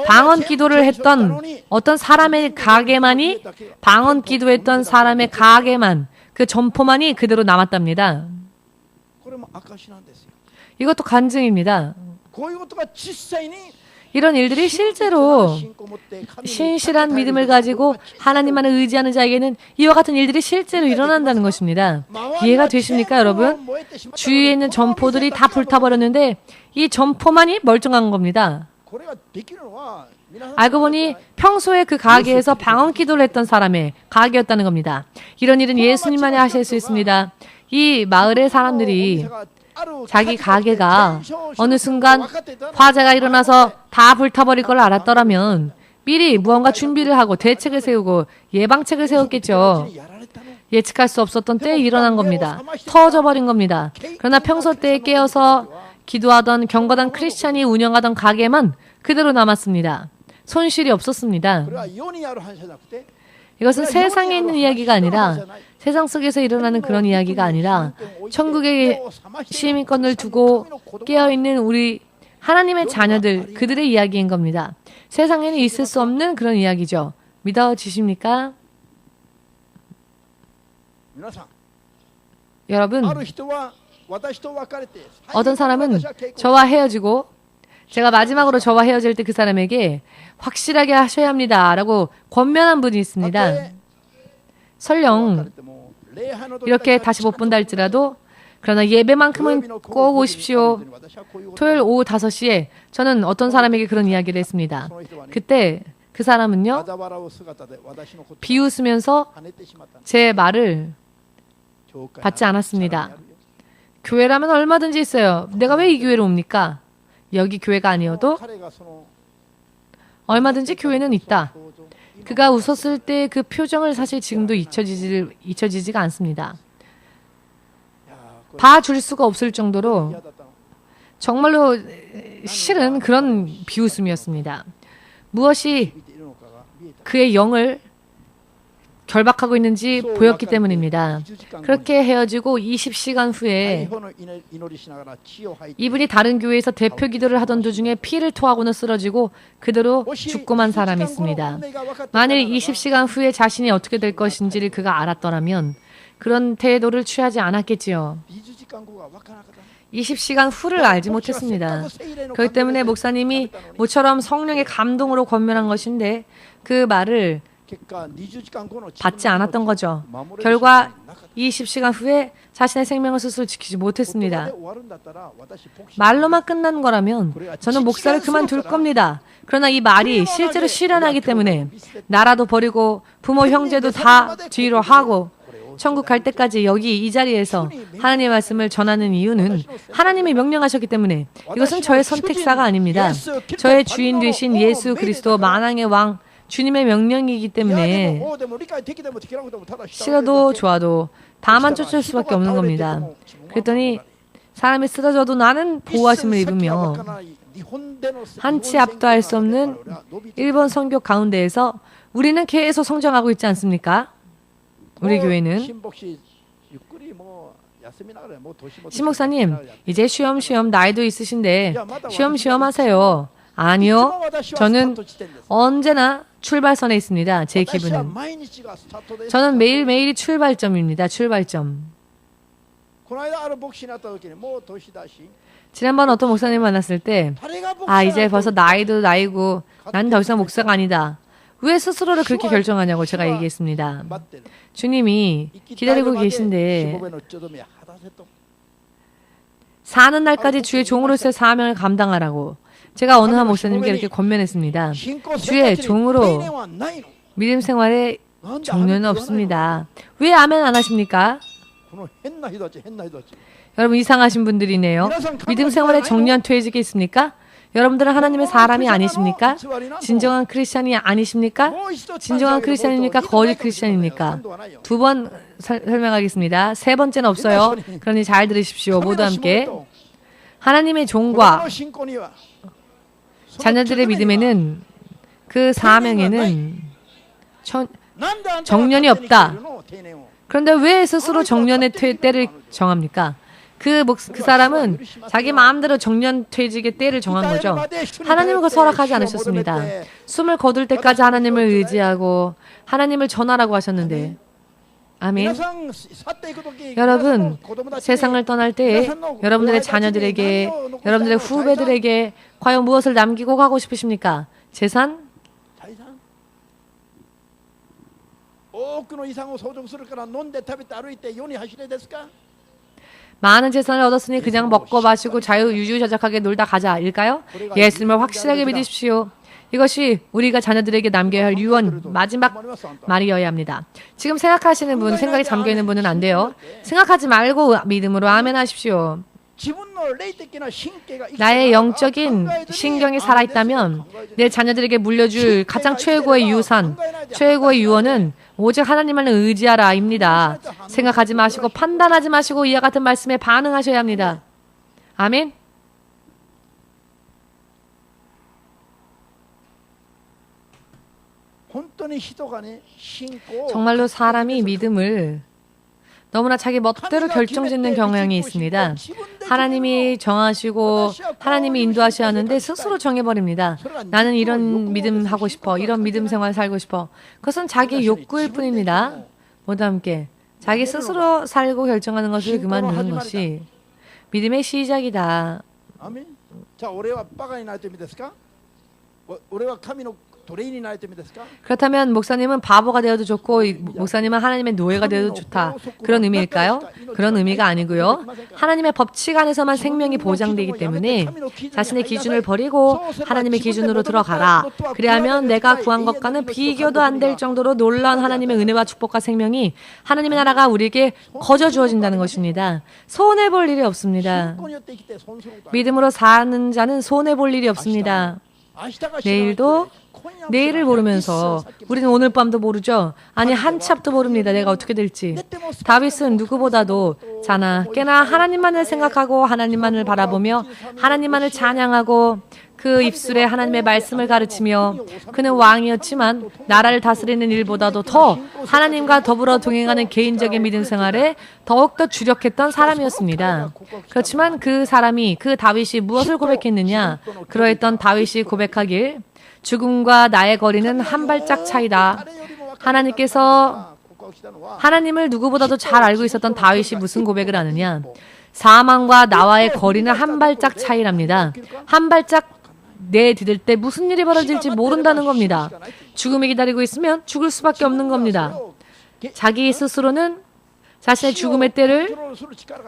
방언 기도를 했던 어떤 사람의 가게만이, 방언 기도했던 사람의 가게만, 그 점포만이 그대로 남았답니다. 이것도 간증입니다. 이런 일들이 실제로 신실한 믿음을 가지고 하나님만을 의지하는 자에게는 이와 같은 일들이 실제로 일어난다는 것입니다. 이해가 되십니까, 여러분? 주위에 있는 점포들이 다 불타버렸는데 이 점포만이 멀쩡한 겁니다. 알고 보니 평소에 그 가게에서 방언 기도를 했던 사람의 가게였다는 겁니다. 이런 일은 예수님만이 하실 수 있습니다. 이 마을의 사람들이 자기 가게가 어느 순간 화재가 일어나서 다 불타버릴 걸 알았더라면 미리 무언가 준비를 하고 대책을 세우고 예방책을 세웠겠죠. 예측할 수 없었던 때에 일어난 겁니다. 터져버린 겁니다. 그러나 평소 때에 깨어서 기도하던 경건한 크리스찬이 운영하던 가게만 그대로 남았습니다. 손실이 없었습니다. 이것은 세상에 있는 이야기가 아니라, 세상 속에서 일어나는 그런 이야기가 아니라 천국의 시민권을 두고 깨어있는 우리 하나님의 자녀들, 그들의 이야기인 겁니다. 세상에는 있을 수 없는 그런 이야기죠. 믿어지십니까? 여러분, 어떤 사람은 저와 헤어지고, 제가 마지막으로 저와 헤어질 때 그 사람에게 확실하게 하셔야 합니다 라고 권면한 분이 있습니다. 설령 이렇게 다시 못 본다 할지라도 그러나 예배만큼은 꼭 오십시오. 토요일 오후 5시에 저는 어떤 사람에게 그런 이야기를 했습니다. 그때 그 사람은요, 비웃으면서 제 말을 받지 않았습니다. 교회라면 얼마든지 있어요. 내가 왜 이 교회로 옵니까? 여기 교회가 아니어도 얼마든지 교회는 있다. 그가 웃었을 때 그 표정을 사실 지금도 잊혀지지가 않습니다. 봐줄 수가 없을 정도로 정말로 싫은 그런 비웃음이었습니다. 무엇이 그의 영을 결박하고 있는지 보였기 때문입니다. 그렇게 헤어지고 20시간 후에 이분이 다른 교회에서 대표 기도를 하던 도중에 피를 토하고는 쓰러지고 그대로 죽고만 사람이 있습니다. 만일 20시간 후에 자신이 어떻게 될 것인지를 그가 알았더라면 그런 태도를 취하지 않았겠지요. 20시간 후를 알지 못했습니다. 그렇기 때문에 목사님이 모처럼 성령의 감동으로 권면한 것인데 그 말을 받지 않았던 거죠. 결과 20시간 후에 자신의 생명을 스스로 지키지 못했습니다. 말로만 끝난 거라면 저는 목사를 그만둘 겁니다. 그러나 이 말이 실제로 실현하기 때문에 나라도 버리고 부모 형제도 다 뒤로 하고 천국 갈 때까지 여기 이 자리에서 하나님의 말씀을 전하는 이유는 하나님이 명령하셨기 때문에, 이것은 저의 선택사가 아닙니다. 저의 주인 되신 예수 그리스도 만왕의 왕 주님의 명령이기 때문에 싫어도 좋아도 다만 쫓을 수밖에 없는 겁니다. 그랬더니 사람이 쓰러져도 나는 보호하심을 입으며 한치 앞도 할 수 없는 일본 선교 가운데에서 우리는 계속 성장하고 있지 않습니까? 우리 교회는. 신 목사님, 이제 쉬엄쉬엄 나이도 있으신데 쉬엄쉬엄 하세요. 아니요. 저는 언제나 출발선에 있습니다. 제 기분은. 저는 매일매일이 출발점입니다. 출발점. 지난번 어떤 목사님 만났을 때, 이제 벌써 나이도 나이고 난 더 이상 목사가 아니다. 왜 스스로를 그렇게 결정하냐고 제가 얘기했습니다. 주님이 기다리고 계신데 사는 날까지 주의 종으로서의 사명을 감당하라고 제가 어느 한 목사님께 이렇게 권면했습니다. 주의 종으로 믿음 생활에 종료는 없습니다. 왜 아멘 안 하십니까? 여러분 이상하신 분들이네요. 믿음 생활에 정리한 퇴직이 있습니까? 여러분들은 하나님의 사람이 아니십니까? 진정한 크리스찬이 아니십니까? 진정한 크리스찬입니까? 거짓 크리스찬입니까? 두 번 설명하겠습니다. 세 번째는 없어요. 그러니 잘 들으십시오. 모두 함께. 하나님의 종과 자녀들의 믿음에는 그 사명에는 정년이 없다. 그런데 왜 스스로 정년의 때를 정합니까? 그 사람은 자기 마음대로 정년 퇴직의 때를 정한 거죠. 하나님은 그걸 허락하지 않으셨습니다. 숨을 거둘 때까지 하나님을 의지하고 하나님을 전하라고 하셨는데, 아멘. 여러분, 세상을 떠날 때 여러분들의 자녀들에게, 여러분들의 후배들에게 과연 무엇을 남기고 가고 싶으십니까? 재산? 많은 재산을 얻었으니 그냥 먹고 마시고 유유자적하게 놀다 가자 일까요? 예수님을 확실하게 믿으십시오. 이것이 우리가 자녀들에게 남겨야 할 유언 마지막 말이어야 합니다. 지금 생각하시는 분, 생각이 잠겨있는 분은 안 돼요. 생각하지 말고 믿음으로 아멘 하십시오. 나의 영적인 신경이 살아있다면 내 자녀들에게 물려줄 가장 최고의 유산, 최고의 유언은 오직 하나님만을 의지하라입니다. 생각하지 마시고 판단하지 마시고 이와 같은 말씀에 반응하셔야 합니다. 아멘. 정말로 사람이 믿음을 너무나 자기 멋대로 결정짓는 경향이 있습니다. 하나님이 정하시고 하나님이 인도하셔야 하는데 스스로 정해버립니다. 나는 이런 믿음 하고 싶어. 이런 믿음 생활 살고 싶어. 그것은 자기 욕구일 뿐입니다. 모두 함께 자기 스스로 살고 결정하는 것을 그만두는 것이 믿음의 시작이다. 아멘. 자, 올해와 빠가니 나을 때 믿었을까? 올해와 카미노 그렇다면 목사님은 바보가 되어도 좋고 목사님은 하나님의 노예가 되어도 좋다. 그런 의미일까요? 그런 의미가 아니고요. 하나님의 법칙 안에서만 생명이 보장되기 때문에 자신의 기준을 버리고 하나님의 기준으로 들어가라. 그래야면 내가 구한 것과는 비교도 안 될 정도로 놀라운 하나님의 은혜와 축복과 생명이 하나님의 나라가 우리에게 거저 주어진다는 것입니다. 손해볼 일이 없습니다. 믿음으로 사는 자는 손해볼 일이 없습니다. 내일을 모르면서 우리는 오늘 밤도 모르죠. 아니 한치 앞도 모릅니다. 내가 어떻게 될지. 다윗은 누구보다도 자나 깨나 하나님만을 생각하고 하나님만을 바라보며 하나님만을 찬양하고 그 입술에 하나님의 말씀을 가르치며 그는 왕이었지만 나라를 다스리는 일보다도 더 하나님과 더불어 동행하는 개인적인 믿음 생활에 더욱더 주력했던 사람이었습니다. 그렇지만 그 다윗이 무엇을 고백했느냐? 그러했던 다윗이 고백하길 죽음과 나의 거리는 한 발짝 차이다. 하나님께서 하나님을 누구보다도 잘 알고 있었던 다윗이 무슨 고백을 하느냐? 사망과 나와의 거리는 한 발짝 차이랍니다. 한 발짝 내디딜 때 무슨 일이 벌어질지 모른다는 겁니다. 죽음이 기다리고 있으면 죽을 수밖에 없는 겁니다. 자기 스스로는 자신의 죽음의 때를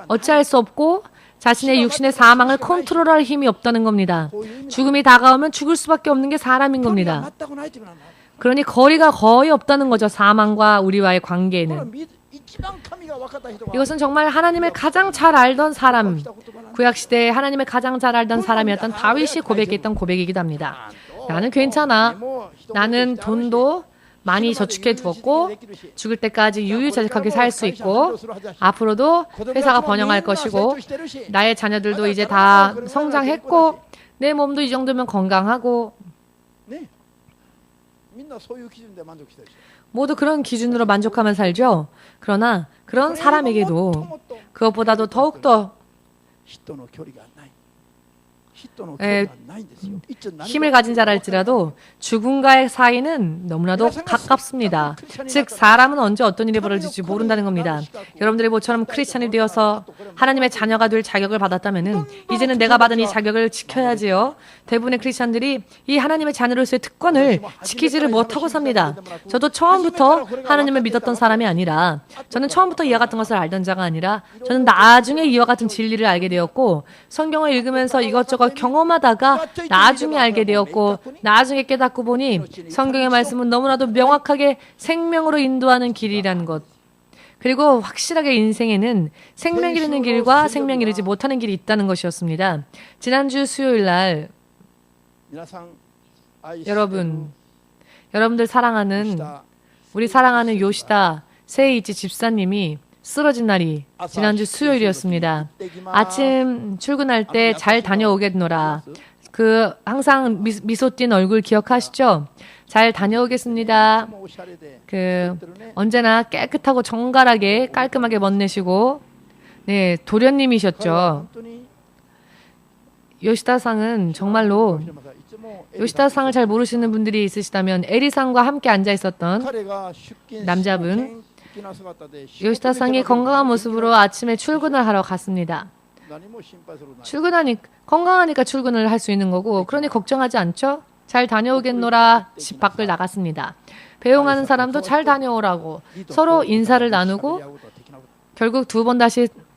어찌할 수 없고 자신의 육신의 사망을 컨트롤할 힘이 없다는 겁니다. 죽음이 다가오면 죽을 수밖에 없는 게 사람인 겁니다. 그러니 거리가 거의 없다는 거죠. 사망과 우리와의 관계에는. 이것은 정말 하나님을 가장 잘 알던 사람, 구약시대에 하나님을 가장 잘 알던 사람이었던 다윗이 고백했던 고백이기도 합니다. 나는 괜찮아. 나는 돈도 많이 저축해 두었고 죽을 때까지 유유자적하게 살 수 있고 앞으로도 회사가 번영할 것이고 나의 자녀들도 이제 다 성장했고 내 몸도 이 정도면 건강하고 모두 그런 기준으로 만족하며 살죠. 그러나 그런 사람에게도 그것보다도 더욱더 힘을 가진 자랄지라도 죽음과의 사이는 너무나도 가깝습니다. 즉 사람은 언제 어떤 일이 벌어질지 모른다는 겁니다. 여러분들이 모처럼 크리스찬이 되어서 하나님의 자녀가 될 자격을 받았다면 이제는 내가 받은 이 자격을 지켜야지요. 대부분의 크리스찬들이 이 하나님의 자녀로서의 특권을 지키지를 못하고 삽니다. 저도 처음부터 하나님을 믿었던 사람이 아니라 저는 처음부터 이와 같은 것을 알던 자가 아니라 저는 나중에 이와 같은 진리를 알게 되었고 성경을 읽으면서 이것저것 경험하다가 나중에 알게 되었고 나중에 깨닫고 보니 성경의 말씀은 너무나도 명확하게 생명으로 인도하는 길이라는 것. 그리고 확실하게 인생에는 생명 이르는 길과 생명 이르지 못하는 길이 있다는 것이었습니다. 지난주 수요일 날 여러분들 사랑하는 우리 사랑하는 요시다 세이이치 집사님이 쓰러진 날이 지난주 수요일이었습니다. 아침 출근할 때 잘 다녀오겠노라. 항상 미소 띈 얼굴 기억하시죠? 잘 다녀오겠습니다. 언제나 깨끗하고 정갈하게 깔끔하게 멋내시고 네, 도련님이셨죠. 요시다상은 정말로 요시다상을 잘 모르시는 분들이 있으시다면 에리상과 함께 앉아 있었던 남자분 요시다상이 건강한 모습으로 아침에 출근을 하러 갔습니다. 건강하니까 출근을 할 수 있는 거고 그러니 걱정하지 않죠? 잘 다녀오겠노라 집 밖을 나갔습니다. 배웅하는 사람도 잘 다녀오라고 서로 인사를 나누고 결국 두 번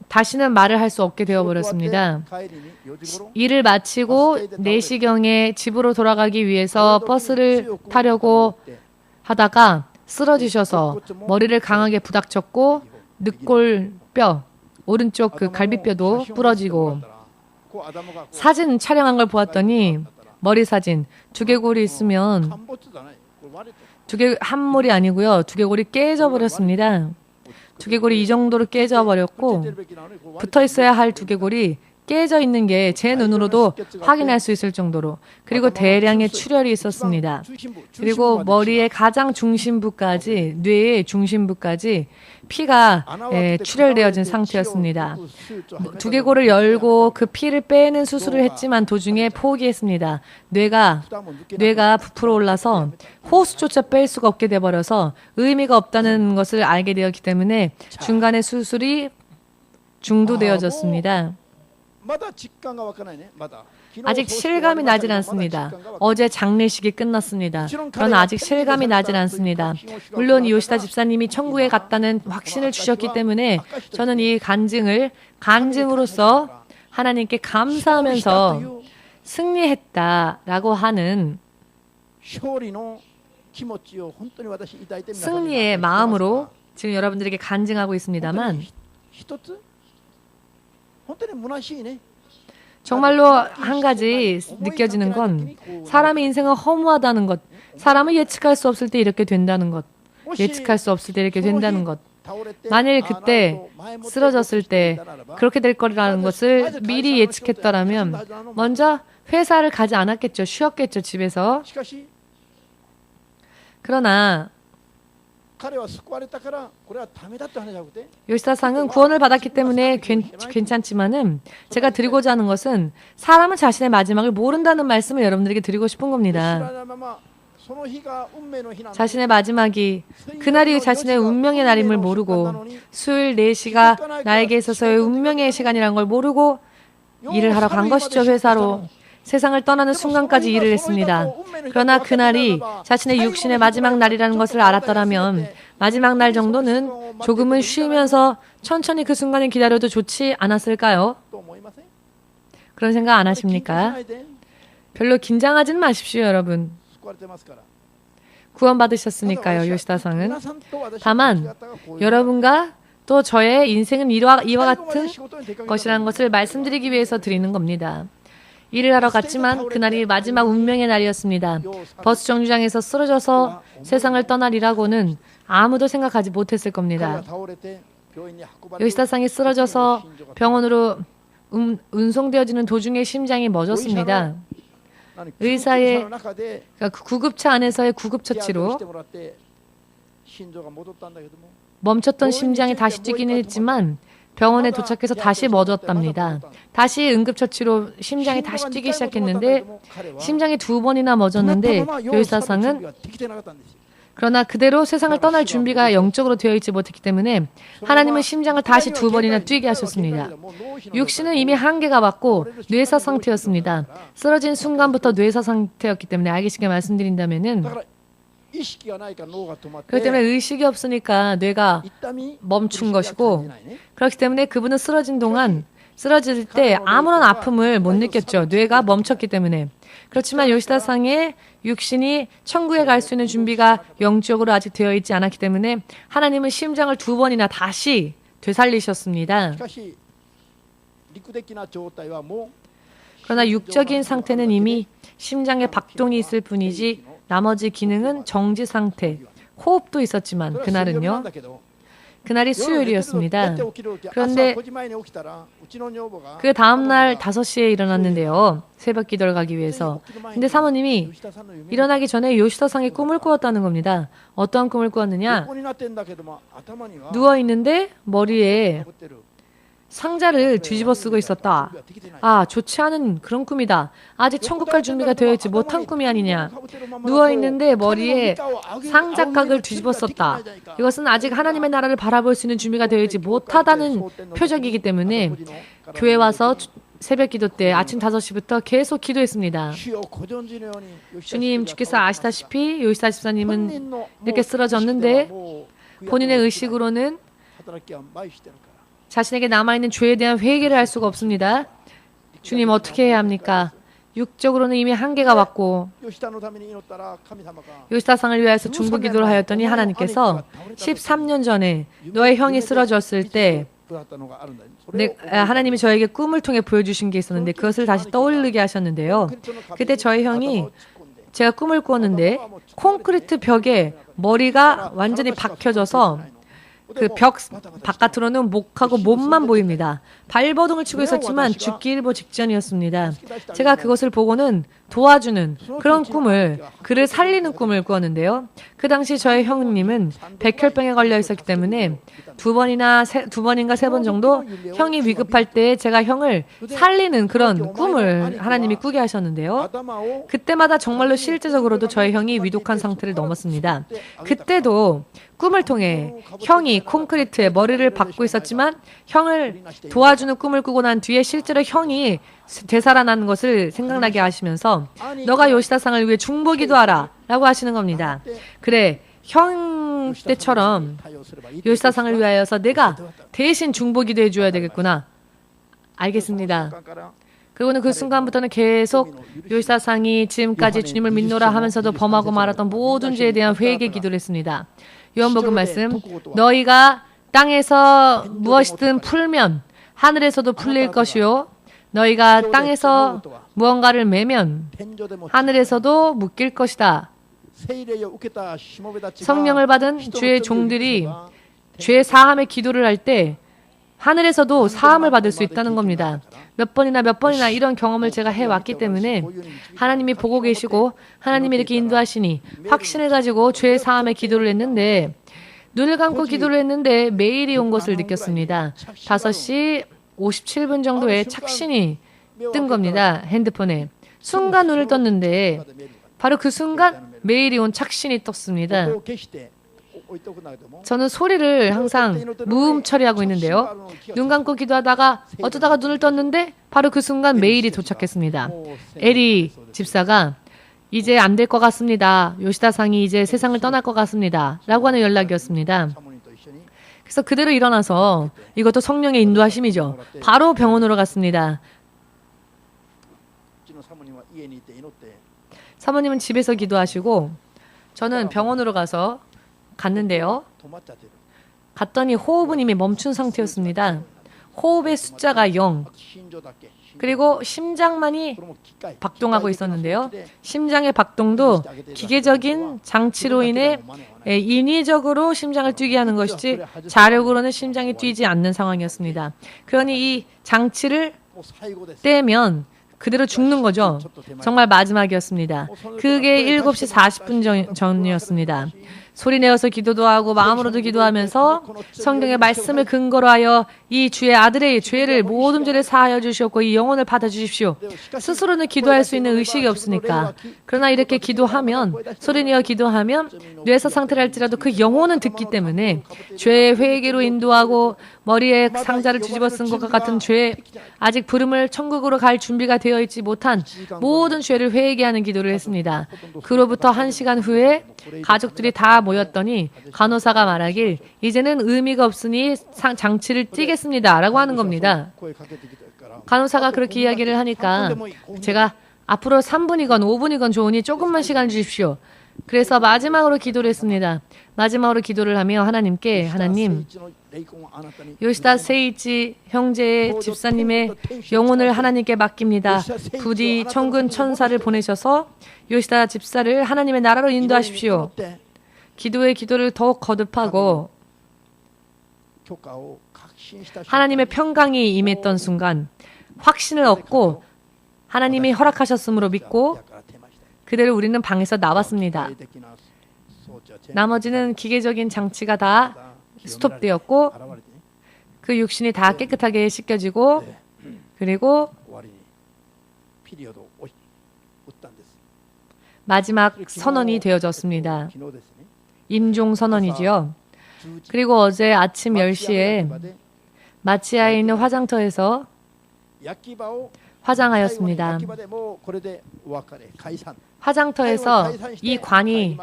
다시는 말을 할 수 없게 되어버렸습니다. 일을 마치고 4시경에 집으로 돌아가기 위해서 버스를 타려고 하다가 쓰러지셔서 머리를 강하게 부닥쳤고 늑골뼈, 오른쪽 갈비뼈도 부러지고 사진 촬영한 걸 보았더니 머리 사진 두개골이 있으면 한 몰이 아니고요. 두개골이 깨져버렸습니다. 두개골이 이 정도로 깨져버렸고 붙어 있어야 할 두개골이 깨져 있는 게 제 눈으로도 확인할 수 있을 정도로 그리고 대량의 출혈이 있었습니다. 그리고 머리의 가장 중심부까지 뇌의 중심부까지 피가 출혈되어진 상태였습니다. 두개골을 열고 그 피를 빼는 수술을 했지만 도중에 포기했습니다. 뇌가 부풀어 올라서 호수조차 뺄 수가 없게 돼버려서 의미가 없다는 것을 알게 되었기 때문에 중간에 수술이 중도되어졌습니다. 아직 실감이 나질 않습니다. 어제 장례식이 끝났습니다. 그러나 아직 실감이 나질 않습니다. 물론 이 요시다 집사님이 천국에 갔다는 확신을 주셨기 때문에 저는 이 간증으로서 하나님께 감사하면서 승리했다라고 하는 승리의 마음으로 지금 여러분들에게 간증하고 있습니다만 정말로 한 가지 느껴지는 건 사람의 인생은 허무하다는 것, 사람은 예측할 수 없을 때 이렇게 된다는 것, 예측할 수 없을 때 이렇게 된다는 것. 만일 그때 쓰러졌을 때 그렇게 될 거라는 것을 미리 예측했더라면 먼저 회사를 가지 않았겠죠. 쉬었겠죠, 집에서. 그러나 요시다상은 구원을 받았기 때문에 괜찮지만은 제가 드리고자 하는 것은 사람은 자신의 마지막을 모른다는 말씀을 여러분들에게 드리고 싶은 겁니다. 자신의 마지막이 그날이 자신의 운명의 날임을 모르고 수요일 4시가 나에게 있어서의 운명의 시간이란 걸 모르고 일을 하러 간 것이죠. 회사로. 세상을 떠나는 순간까지 일을 했습니다. 그러나 그날이 자신의 육신의 마지막 날이라는 것을 알았더라면 마지막 날 정도는 조금은 쉬면서 천천히 그 순간을 기다려도 좋지 않았을까요? 그런 생각 안 하십니까? 별로 긴장하지는 마십시오, 여러분. 구원받으셨으니까요, 요시다상은. 다만 여러분과 또 저의 인생은 이와 같은 것이라는 것을 말씀드리기 위해서 드리는 겁니다. 일을 하러 갔지만 그날이 마지막 운명의 날이었습니다. 버스 정류장에서 쓰러져서 세상을 떠나리라고는 아무도 생각하지 못했을 겁니다. 요시다상이 쓰러져서 병원으로 운송되어지는 도중에 심장이 멎었습니다. 의사의 구급차 안에서의 구급처치로 멈췄던 심장이 다시 뛰기는 했지만 병원에 도착해서 다시 멎었답니다. 다시 응급처치로 심장이 다시 뛰기 시작했는데 심장이 2번이나 멎었는데 요시다상은 그러나 그대로 세상을 떠날 준비가 영적으로 되어 있지 못했기 때문에 하나님은 심장을 다시 2번이나 뛰게 하셨습니다. 육신은 이미 한계가 왔고 뇌사 상태였습니다. 쓰러진 순간부터 뇌사 상태였기 때문에 알기 쉽게 말씀드린다면은 그렇기 때문에 의식이 없으니까 뇌가 멈춘 것이고 그렇기 때문에 그분은 쓰러진 동안 쓰러질 때 아무런 아픔을 못 느꼈죠. 뇌가 멈췄기 때문에. 그렇지만 요시다상의 육신이 천국에 갈 수 있는 준비가 영적으로 아직 되어 있지 않았기 때문에 하나님은 심장을 2번이나 다시 되살리셨습니다. しかし陸的な状態はもう 그러나 육적인 상태는 이미 심장에 박동이 있을 뿐이지 나머지 기능은 정지 상태, 호흡도 있었지만 그날은요. 그날이 수요일이었습니다. 그런데 그 다음날 5시에 일어났는데요. 새벽 기도를 가기 위해서. 근데 사모님이 일어나기 전에 요시다상의 꿈을 꾸었다는 겁니다. 어떠한 꿈을 꾸었느냐? 누워있는데 머리에 상자를 뒤집어 쓰고 있었다. 아, 좋지 않은 그런 꿈이다. 아직 천국 갈 준비가 되어 있지 못한 꿈이 아니냐. 누워있는데 머리에 상자각을 뒤집어 썼다. 이것은 아직 하나님의 나라를 바라볼 수 있는 준비가 되어 있지 못하다는 표적이기 때문에 교회 와서 새벽 기도 때 아침 5시부터 계속 기도했습니다. 주님, 주께서 아시다시피 요시다 집사님은 이렇게 쓰러졌는데 본인의 의식으로는 자신에게 남아있는 죄에 대한 회개를 할 수가 없습니다. 주님, 어떻게 해야 합니까? 육적으로는 이미 한계가 왔고 요시다상을 위하여서 중보 기도를 하였더니 하나님께서 13년 전에 너의 형이 쓰러졌을 때 하나님이 저에게 꿈을 통해 보여주신 게 있었는데 그것을 다시 떠올리게 하셨는데요. 그때 저의 형이 제가 꿈을 꾸었는데 콘크리트 벽에 머리가 완전히 박혀져서 그 벽 바깥으로는 목하고 몸만 보입니다. 발버둥을 치고 있었지만 죽기 일보 직전이었습니다. 제가 그것을 보고는 도와주는 그런 꿈을, 그를 살리는 꿈을 꾸었는데요. 그 당시 저의 형님은 백혈병에 걸려 있었기 때문에 두 번인가 세 번 정도 형이 위급할 때 제가 형을 살리는 그런 꿈을 하나님이 꾸게 하셨는데요. 그때마다 정말로 실제적으로도 저의 형이 위독한 상태를 넘었습니다. 그때도 꿈을 통해 형이 콘크리트에 머리를 박고 있었지만 형을 도와주는 꿈을 꾸고 난 뒤에 실제로 형이 되살아나는 것을 생각나게 하시면서 너가 요시다상을 위해 중보기도 하라 라고 하시는 겁니다. 그래, 형 때처럼 요시다상을 위하여서 내가 대신 중보기도 해줘야 되겠구나. 알겠습니다. 그리고는 그 순간부터는 계속 요시다상이 지금까지 주님을 믿노라 하면서도 범하고 말았던 모든 죄에 대한 회개 기도를 했습니다. 요한복음 말씀, 너희가 땅에서 무엇이든 풀면 하늘에서도 풀릴 것이요 너희가 땅에서 무언가를 매면 하늘에서도 묶일 것이다. 성령을 받은 주의 종들이 죄 사함의 기도를 할 때 하늘에서도 사함을 받을 수 있다는 겁니다. 몇 번이나 이런 경험을 제가 해왔기 때문에 하나님이 보고 계시고 하나님이 이렇게 인도하시니 확신을 가지고 죄 사함의 기도를 했는데 눈을 감고 기도를 했는데 메일이 온 것을 느꼈습니다. 5시 57분 정도에 착신이 뜬 겁니다. 핸드폰에. 순간 눈을 떴는데 바로 그 순간 메일이 온 착신이 떴습니다. 저는 소리를 항상 무음 처리하고 있는데요. 눈 감고 기도하다가 어쩌다가 눈을 떴는데 바로 그 순간 메일이 도착했습니다. 에리 집사가 이제 안 될 것 같습니다. 요시다상이 이제 세상을 떠날 것 같습니다. 라고 하는 연락이었습니다. 그래서 그대로 일어나서 이것도 성령의 인도하심이죠. 바로 병원으로 갔습니다. 사모님은 집에서 기도하시고 저는 병원으로 가서 갔는데요. 갔더니 호흡은 이미 멈춘 상태였습니다. 호흡의 숫자가 0. 그리고 심장만이 박동하고 있었는데요. 심장의 박동도 기계적인 장치로 인해 인위적으로 심장을 뛰게 하는 것이지 자력으로는 심장이 뛰지 않는 상황이었습니다. 그러니 이 장치를 떼면 그대로 죽는 거죠. 정말 마지막이었습니다. 그게 7시 40분 전이었습니다. 소리 내어서 기도도 하고 마음으로도 기도하면서 성경의 말씀을 근거로 하여 이 주의 아들의 죄를 모든 죄를 사하여 주시옵고 이 영혼을 받아주십시오. 스스로는 기도할 수 있는 의식이 없으니까. 그러나 이렇게 기도하면 소리 내어 기도하면 뇌서 상태를 할지라도 그 영혼은 듣기 때문에 죄의 회개로 인도하고 머리에 상자를 뒤집어 쓴 것과 같은 죄 아직 부름을 천국으로 갈 준비가 되어 있지 못한 모든 죄를 회개하는 기도를 했습니다. 그로부터 1시간 후에 가족들이 다 모였더니 간호사가 말하길 이제는 의미가 없으니 장치를 띄겠습니다 라고 하는 겁니다. 간호사가 그렇게 이야기를 하니까 제가 앞으로 3분이건 5분이건 좋으니 조금만 시간 주십시오. 그래서 마지막으로 기도를 했습니다. 마지막으로 기도를 하며 하나님께 하나님 요시다 세이치 형제의 집사님의 영혼을 하나님께 맡깁니다. 부디 천군 천사를 보내셔서 요시다 집사를 하나님의 나라로 인도하십시오. 기도의 기도를 더욱 거듭하고 하나님의 평강이 임했던 순간 확신을 얻고 하나님이 허락하셨으므로 믿고 그대로 우리는 방에서 나왔습니다. 나머지는 기계적인 장치가 다 스톱되었고 그 육신이 다 깨끗하게 씻겨지고 그리고 마지막 선언이 되어졌습니다. 임종 선언이지요. 그리고 어제 아침 10시에 마치아에 있는 화장터에서 화장하였습니다. 화장터에서 이 관이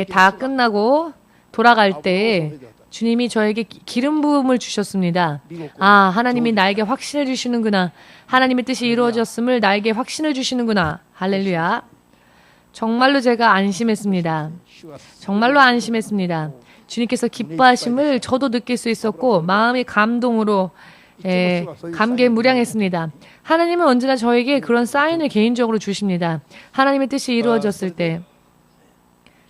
다 끝나고 돌아갈 때 주님이 저에게 기름 부음을 주셨습니다. 아, 하나님이 나에게 확신을 주시는구나. 하나님의 뜻이 이루어졌음을 나에게 확신을 주시는구나. 할렐루야. 정말로 제가 안심했습니다. 정말로 안심했습니다. 주님께서 기뻐하심을 저도 느낄 수 있었고 마음의 감동으로 감개에 무량했습니다. 하나님은 언제나 저에게 그런 사인을 개인적으로 주십니다. 하나님의 뜻이 이루어졌을 때.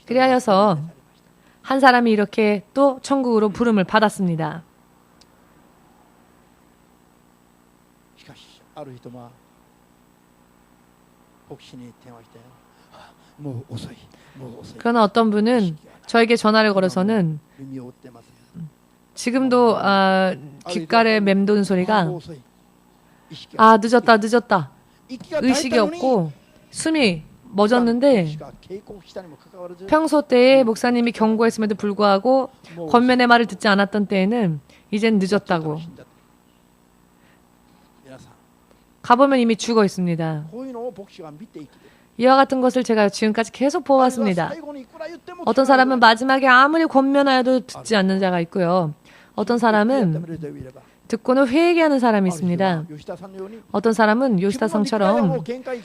그리하여서 한 사람이 이렇게 또 천국으로 부름을 받았습니다. 그러나 어떤 분은 저에게 전화를 걸어서는 지금도 귓가에 맴도는 소리가 늦었다. 의식이 없고 숨이 멎었는데 평소 때에 목사님이 경고했음에도 불구하고 권면의 말을 듣지 않았던 때에는 이젠 늦었다고. 가보면 이미 죽어 있습니다. 이와 같은 것을 제가 지금까지 계속 보아왔습니다. 어떤 사람은 마지막에 아무리 권면하여도 듣지 않는 자가 있고요. 어떤 사람은 듣고는 회개하는 사람이 있습니다. 어떤 사람은 요시다상처럼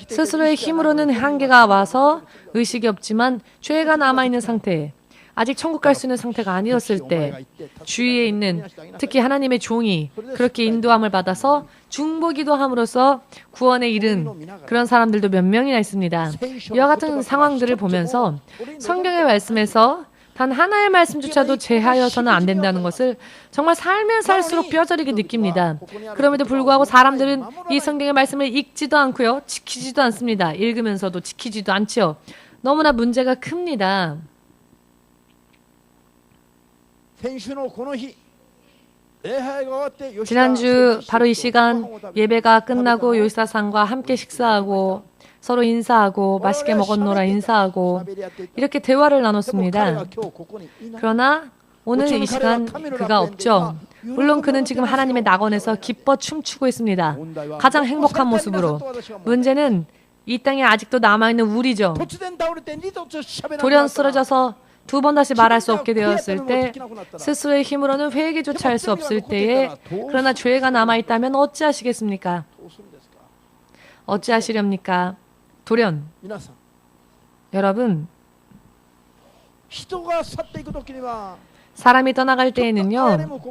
스스로의 힘으로는 한계가 와서 의식이 없지만 죄가 남아있는 상태, 아직 천국 갈 수 있는 상태가 아니었을 때 주위에 있는 특히 하나님의 종이 그렇게 인도함을 받아서 중보기도 함으로써 구원에 이른 그런 사람들도 몇 명이나 있습니다. 이와 같은 상황들을 보면서 성경의 말씀에서 단 하나의 말씀조차도 제하여서는 안 된다는 것을 정말 살면 살수록 뼈저리게 느낍니다. 그럼에도 불구하고 사람들은 이 성경의 말씀을 읽지도 않고요. 지키지도 않습니다. 읽으면서도 지키지도 않지요. 너무나 문제가 큽니다. 지난주 바로 이 시간 예배가 끝나고 요시다상과 함께 식사하고 서로 인사하고 맛있게 먹었노라 인사하고 이렇게 대화를 나눴습니다. 그러나 오늘 이 시간 그가 없죠. 물론 그는 지금 하나님의 낙원에서 기뻐 춤추고 있습니다. 가장 행복한 모습으로. 문제는 이 땅에 아직도 남아있는 우리죠. 돌연 쓰러져서 두 번 다시 말할 수 없게 되었을 때 스스로의 힘으로는 회개조차 할 수 없을 때에 그러나 죄가 남아있다면 어찌하시겠습니까? 어찌하시렵니까? 돌연 여러분 사람이 떠나갈 때에는요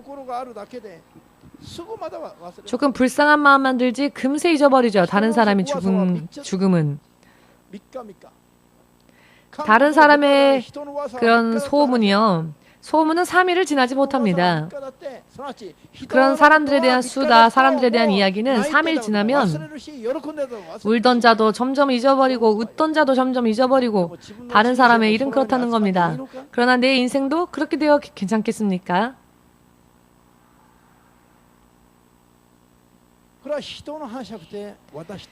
조금 불쌍한 마음만 들지 금세 잊어버리죠. 다른 사람이 죽음은 다른 사람의 그런 소문이요. 소문은 3일을 지나지 못합니다. 그런 사람들에 대한 수다, 사람들에 대한 이야기는 3일 지나면 울던 자도 점점 잊어버리고 웃던 자도 점점 잊어버리고 다른 사람의 일은 그렇다는 겁니다. 그러나 내 인생도 그렇게 되어 괜찮겠습니까?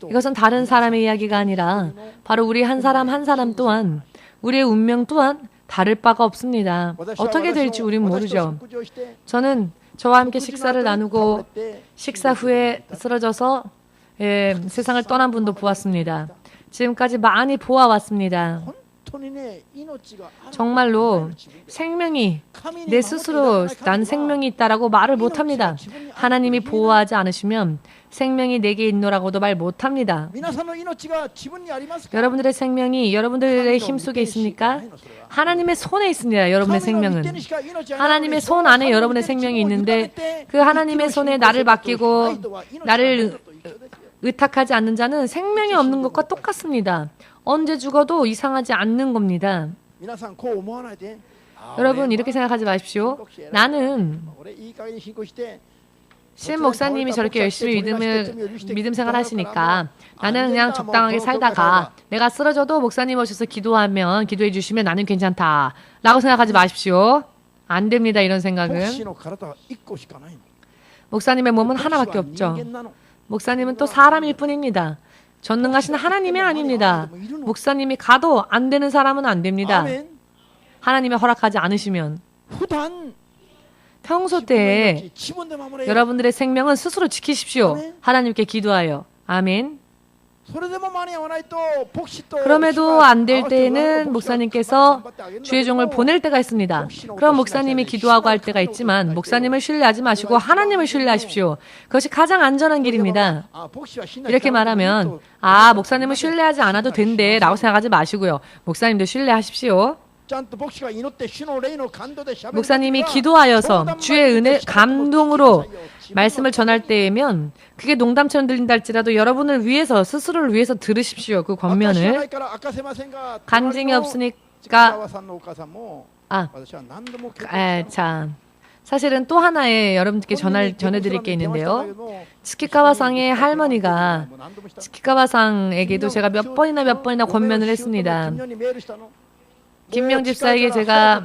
이것은 다른 사람의 이야기가 아니라 바로 우리 한 사람 한 사람 또한 우리의 운명 또한 다를 바가 없습니다. 어떻게 될지 우린 모르죠. 저는 저와 함께 식사를 나누고 식사 후에 쓰러져서 세상을 떠난 분도 보았습니다. 지금까지 많이 보아왔습니다. 정말로 생명이 내 스스로 난 생명이 있다라고 말을 못합니다. 하나님이 보호하지 않으시면 생명이 내게 있노라고도 말 못합니다. 여러분들의 생명이 여러분들의 힘 속에 있습니까? 하나님의 손에 있습니다. 여러분의 생명은. 하나님의 손 안에 여러분의 생명이 있는데 그 하나님의 손에 나를 맡기고 나를 의탁하지 않는 자는 생명이 없는 것과 똑같습니다. 언제 죽어도 이상하지 않는 겁니다. 여러분 이렇게 생각하지 마십시오. 나는 신 목사님이 저렇게 열심히 믿음 생활 하시니까 나는 그냥 적당하게 살다가 내가 쓰러져도 목사님 오셔서 기도해 주시면 나는 괜찮다 라고 생각하지 마십시오. 안 됩니다. 이런 생각은. 목사님의 몸은 하나밖에 없죠. 목사님은 또 사람일 뿐입니다. 전능하신 하나님이 아닙니다. 목사님이 가도 안 되는 사람은 안 됩니다. 하나님이 허락하지 않으시면. 평소 때에 여러분들의 생명은 스스로 지키십시오. 하나님께 기도하여. 아멘. 그럼에도 안 될 때에는 목사님께서 주의 종을 보낼 때가 있습니다. 그럼 목사님이 기도하고 할 때가 있지만 목사님을 신뢰하지 마시고 하나님을 신뢰하십시오. 그것이 가장 안전한 길입니다. 이렇게 말하면 목사님을 신뢰하지 않아도 된대 라고 생각하지 마시고요. 목사님도 신뢰하십시오. 목사님이 기도하여서 주의 은혜 감동으로 말씀을 전할 때면 그게 농담처럼 들린다 할지라도 여러분을 위해서 스스로를 위해서 들으십시오. 그 권면을. 간증이 없으니까 자 사실은 또 하나의 여러분들께 전해드릴 게 있는데요. 츠키카와상의 할머니가 츠키카와상에게도 제가 몇 번이나 권면을 했습니다. 김명 집사에게 제가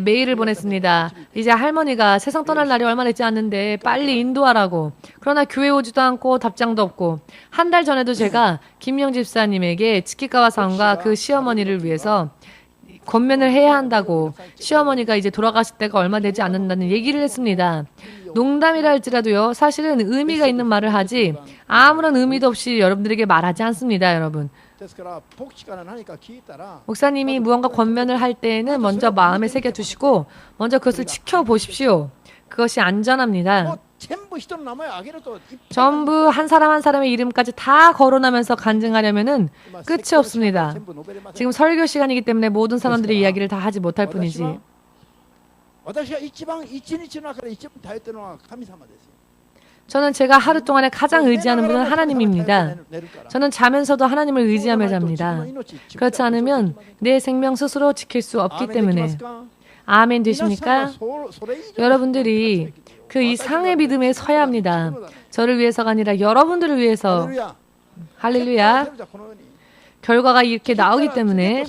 메일을 보냈습니다. 이제 할머니가 세상 떠날 날이 얼마 남지 않는데 빨리 인도하라고. 그러나 교회 오지도 않고 답장도 없고 한 달 전에도 제가 김명 집사님에게 츠키카와상과 그 시어머니를 위해서 권면을 해야 한다고 시어머니가 이제 돌아가실 때가 얼마 되지 않는다는 얘기를 했습니다. 농담이라 할지라도요. 사실은 의미가 있는 말을 하지 아무런 의미도 없이 여러분들에게 말하지 않습니다. 여러분. 목사님이 무언가 권면을 할 때에는 먼저 마음에 새겨두시고 먼저 그것을 지켜보십시오. 그것이 안전합니다. 전부 한 사람 한 사람의 이름까지 다 거론하면서 간증하려면은 끝이 없습니다. 지금 설교 시간이기 때문에 모든 사람들의 이야기를 다 하지 못할 뿐이지. 저는 제가 하루 동안에 가장 의지하는 분은 하나님입니다. 저는 자면서도 하나님을 의지하며 잡니다. 그렇지 않으면 내 생명 스스로 지킬 수 없기 때문에. 아멘 되십니까? 여러분들이 그 이상의 믿음에 서야 합니다. 저를 위해서가 아니라 여러분들을 위해서. 할렐루야. 결과가 이렇게 나오기 때문에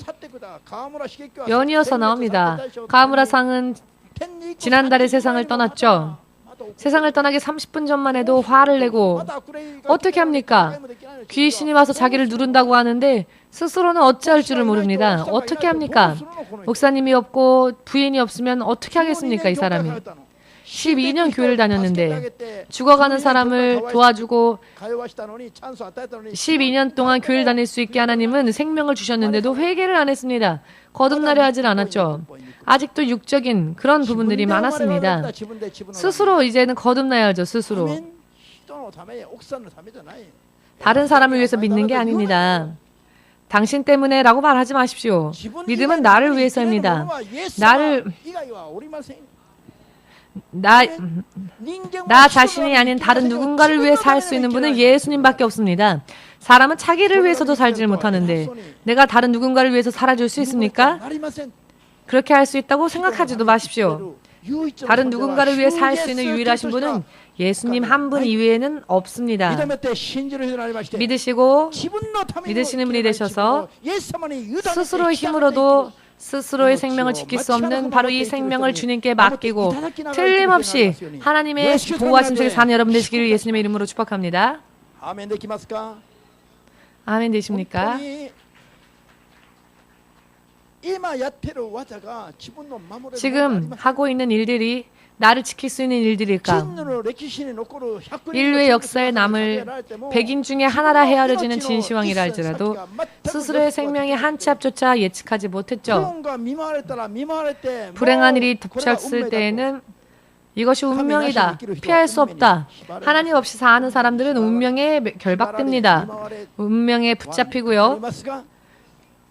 연이어서 나옵니다. 가무라상은 지난달에 세상을 떠났죠. 세상을 떠나기 30분 전만 해도 화를 내고 어떻게 합니까? 귀신이 와서 자기를 누른다고 하는데 스스로는 어찌할 줄을 모릅니다. 어떻게 합니까? 목사님이 없고 부인이 없으면 어떻게 하겠습니까? 이 사람이 12년 교회를 다녔는데 죽어가는 사람을 도와주고 12년 동안 교회를 다닐 수 있게 하나님은 생명을 주셨는데도 회개를 안 했습니다. 거듭나려 하질 않았죠. 아직도 육적인 그런 부분들이 많았습니다. 스스로 이제는 거듭나야 하죠. 스스로. 다른 사람을 위해서 믿는 게 아닙니다. 당신 때문에 라고 말하지 마십시오. 믿음은 나를 위해서입니다. 나 자신이 아닌 다른 누군가를 위해 살 수 있는 분은 예수님밖에 없습니다. 사람은 자기를 위해서도 살지를 못하는데 내가 다른 누군가를 위해서 살아줄 수 있습니까? 그렇게 할 수 있다고 생각하지도 마십시오. 다른 누군가를 위해 살 수 있는 유일하신 분은 예수님 한 분 이외에는 없습니다. 믿으시고 믿으시는 분이 되셔서 스스로의 힘으로도 스스로의 생명을 지킬 수 없는 바로 이 생명을 주님께 맡기고 틀림없이 하나님의 보호하심 속에 사는 여러분 되시기를 예수님의 이름으로 축복합니다. 아멘 되십니까? 지금 하고 있는 일들이 나를 지킬 수 있는 일들일까? 인류의 역사에 남을 백인 중에 하나라 헤아려지는 진시황이라 할지라도 스스로의 생명의 한 치 앞조차 예측하지 못했죠. 불행한 일이 덮쳤을 때에는 이것이 운명이다. 피할 수 없다. 하나님 없이 사는 사람들은 운명에 결박됩니다. 운명에 붙잡히고요.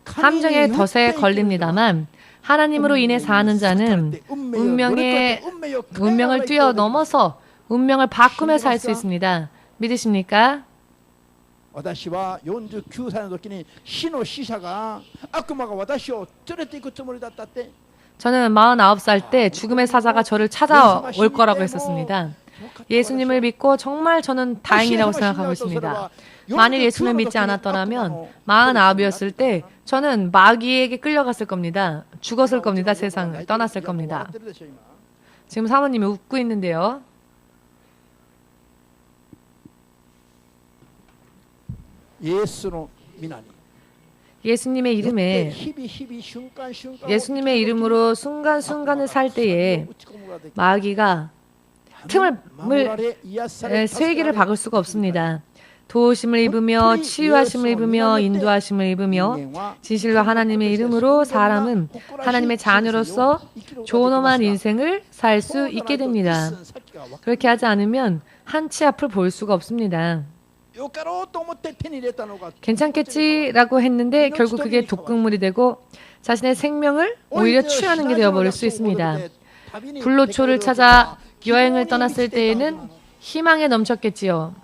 함정의 덫에 걸립니다만 하나님으로 인해 사는 자는 운명을 뛰어넘어서 운명을 바꾸며 살 수 있습니다. 믿으십니까? 저는 49살 때 죽음의 사자가 저를 찾아올 거라고 했었습니다. 예수님을 믿고 정말 저는 다행이라고 생각하고 있습니다. 만일 예수님을 믿지 않았더라면 49이었을 때 저는 마귀에게 끌려갔을 겁니다. 죽었을 겁니다. 세상을 떠났을 겁니다. 지금 사모님이 웃고 있는데요. 예수님의 이름에 예수님의 이름으로 순간순간을 살 때에 마귀가 틈을 세기를 박을 수가 없습니다. 도우심을 입으며 치유하심을 입으며 인도하심을 입으며 진실과 하나님의 이름으로 사람은 하나님의 자녀로서 존엄한 인생을 살 수 있게 됩니다. 그렇게 하지 않으면 한 치 앞을 볼 수가 없습니다. 괜찮겠지라고 했는데 결국 그게 독극물이 되고 자신의 생명을 오히려 취하는 게 되어버릴 수 있습니다. 불로초를 찾아 여행을 떠났을 때에는 희망에 넘쳤겠지요.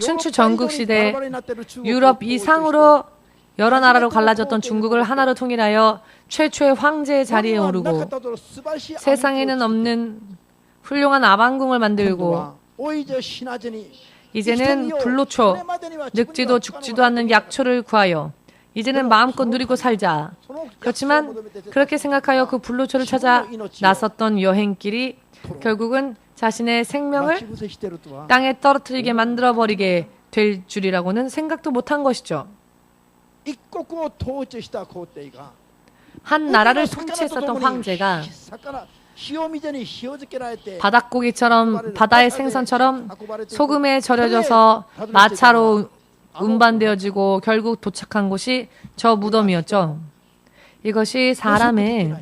춘추 전국시대 유럽 이상으로 여러 나라로 갈라졌던 중국을 하나로 통일하여 최초의 황제의 자리에 오르고 세상에는 없는 훌륭한 아방궁을 만들고 이제는 불로초, 늙지도 죽지도 않는 약초를 구하여 이제는 마음껏 누리고 살자. 그렇지만 그렇게 생각하여 그 불로초를 찾아 나섰던 여행길이 결국은 자신의 생명을 땅에 떨어뜨리게 만들어버리게 될 줄이라고는 생각도 못한 것이죠. 한 나라를 통치했었던 황제가 바닷고기처럼 바다의 생선처럼 소금에 절여져서 마차로 운반되어지고 결국 도착한 곳이 저 무덤이었죠. 이것이 사람의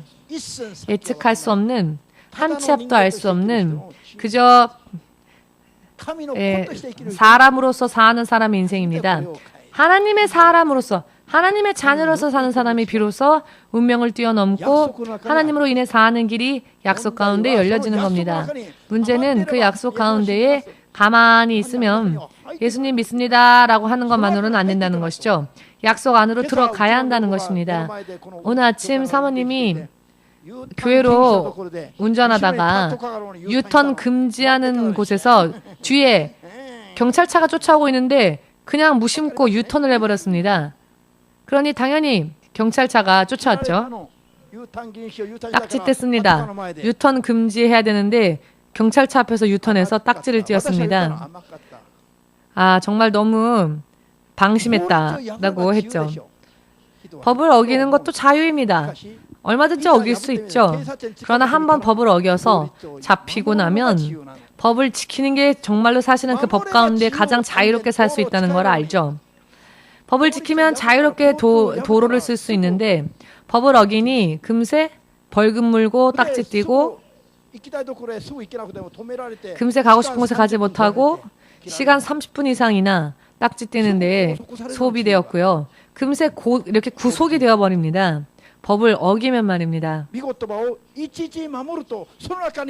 예측할 수 없는 한 치 앞도 알 수 없는 그저 사람으로서 사는 사람의 인생입니다. 하나님의 사람으로서 하나님의 자녀로서 사는 사람이 비로소 운명을 뛰어넘고 하나님으로 인해 사는 길이 약속 가운데 열려지는 겁니다. 문제는 그 약속 가운데에 가만히 있으면 예수님 믿습니다 라고 하는 것만으로는 안 된다는 것이죠. 약속 안으로 들어가야 한다는 것입니다. 오늘 아침 사모님이 교회로 운전하다가 유턴 금지하는 곳에서 뒤에 경찰차가 쫓아오고 있는데 그냥 무심코 유턴을 해버렸습니다. 그러니 당연히 경찰차가 쫓아왔죠. 딱지 뗐습니다. 유턴 금지해야 되는데 경찰차 앞에서 유턴해서 딱지를 띄었습니다. 아, 정말 너무 방심했다라고 했죠. 법을 어기는 것도 자유입니다. 얼마든지 어길 수 있죠. 그러나 한번 법을 어겨서 잡히고 나면 법을 지키는 게 정말로 사실은 그 법 가운데 가장 자유롭게 살 수 있다는 걸 알죠. 법을 지키면 자유롭게 도로를 쓸 수 있는데 법을 어기니 금세 벌금 물고 딱지 띄고 금세 가고 싶은 곳에 가지 못하고 시간 30분 이상이나 딱지 띄는데 소비되었고요. 금세 이렇게 구속이 되어버립니다. 법을 어기면 말입니다.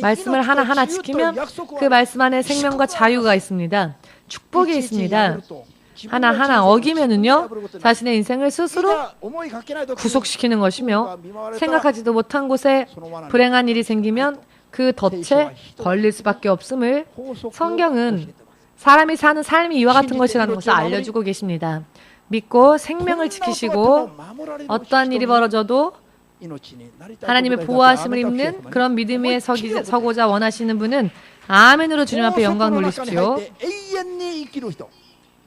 말씀을 하나하나 지키면 그 말씀 안에 생명과 자유가 있습니다. 축복이 있습니다. 하나하나 어기면은요, 자신의 인생을 스스로 구속시키는 것이며 생각하지도 못한 곳에 불행한 일이 생기면 그 덫에 걸릴 수밖에 없음을 성경은 사람이 사는 삶이 이와 같은 것이라는 것을 알려주고 계십니다. 믿고 생명을 지키시고 어떠한 일이 벌어져도 하나님의 보호하심을 입는 그런 믿음 위에 서고자 원하시는 분은 아멘으로 주님 앞에 영광 돌리십시오.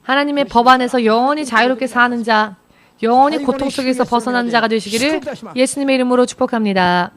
하나님의 법 안에서 영원히 자유롭게 사는 자, 영원히 고통 속에서 벗어난 자가 되시기를 예수님의 이름으로 축복합니다.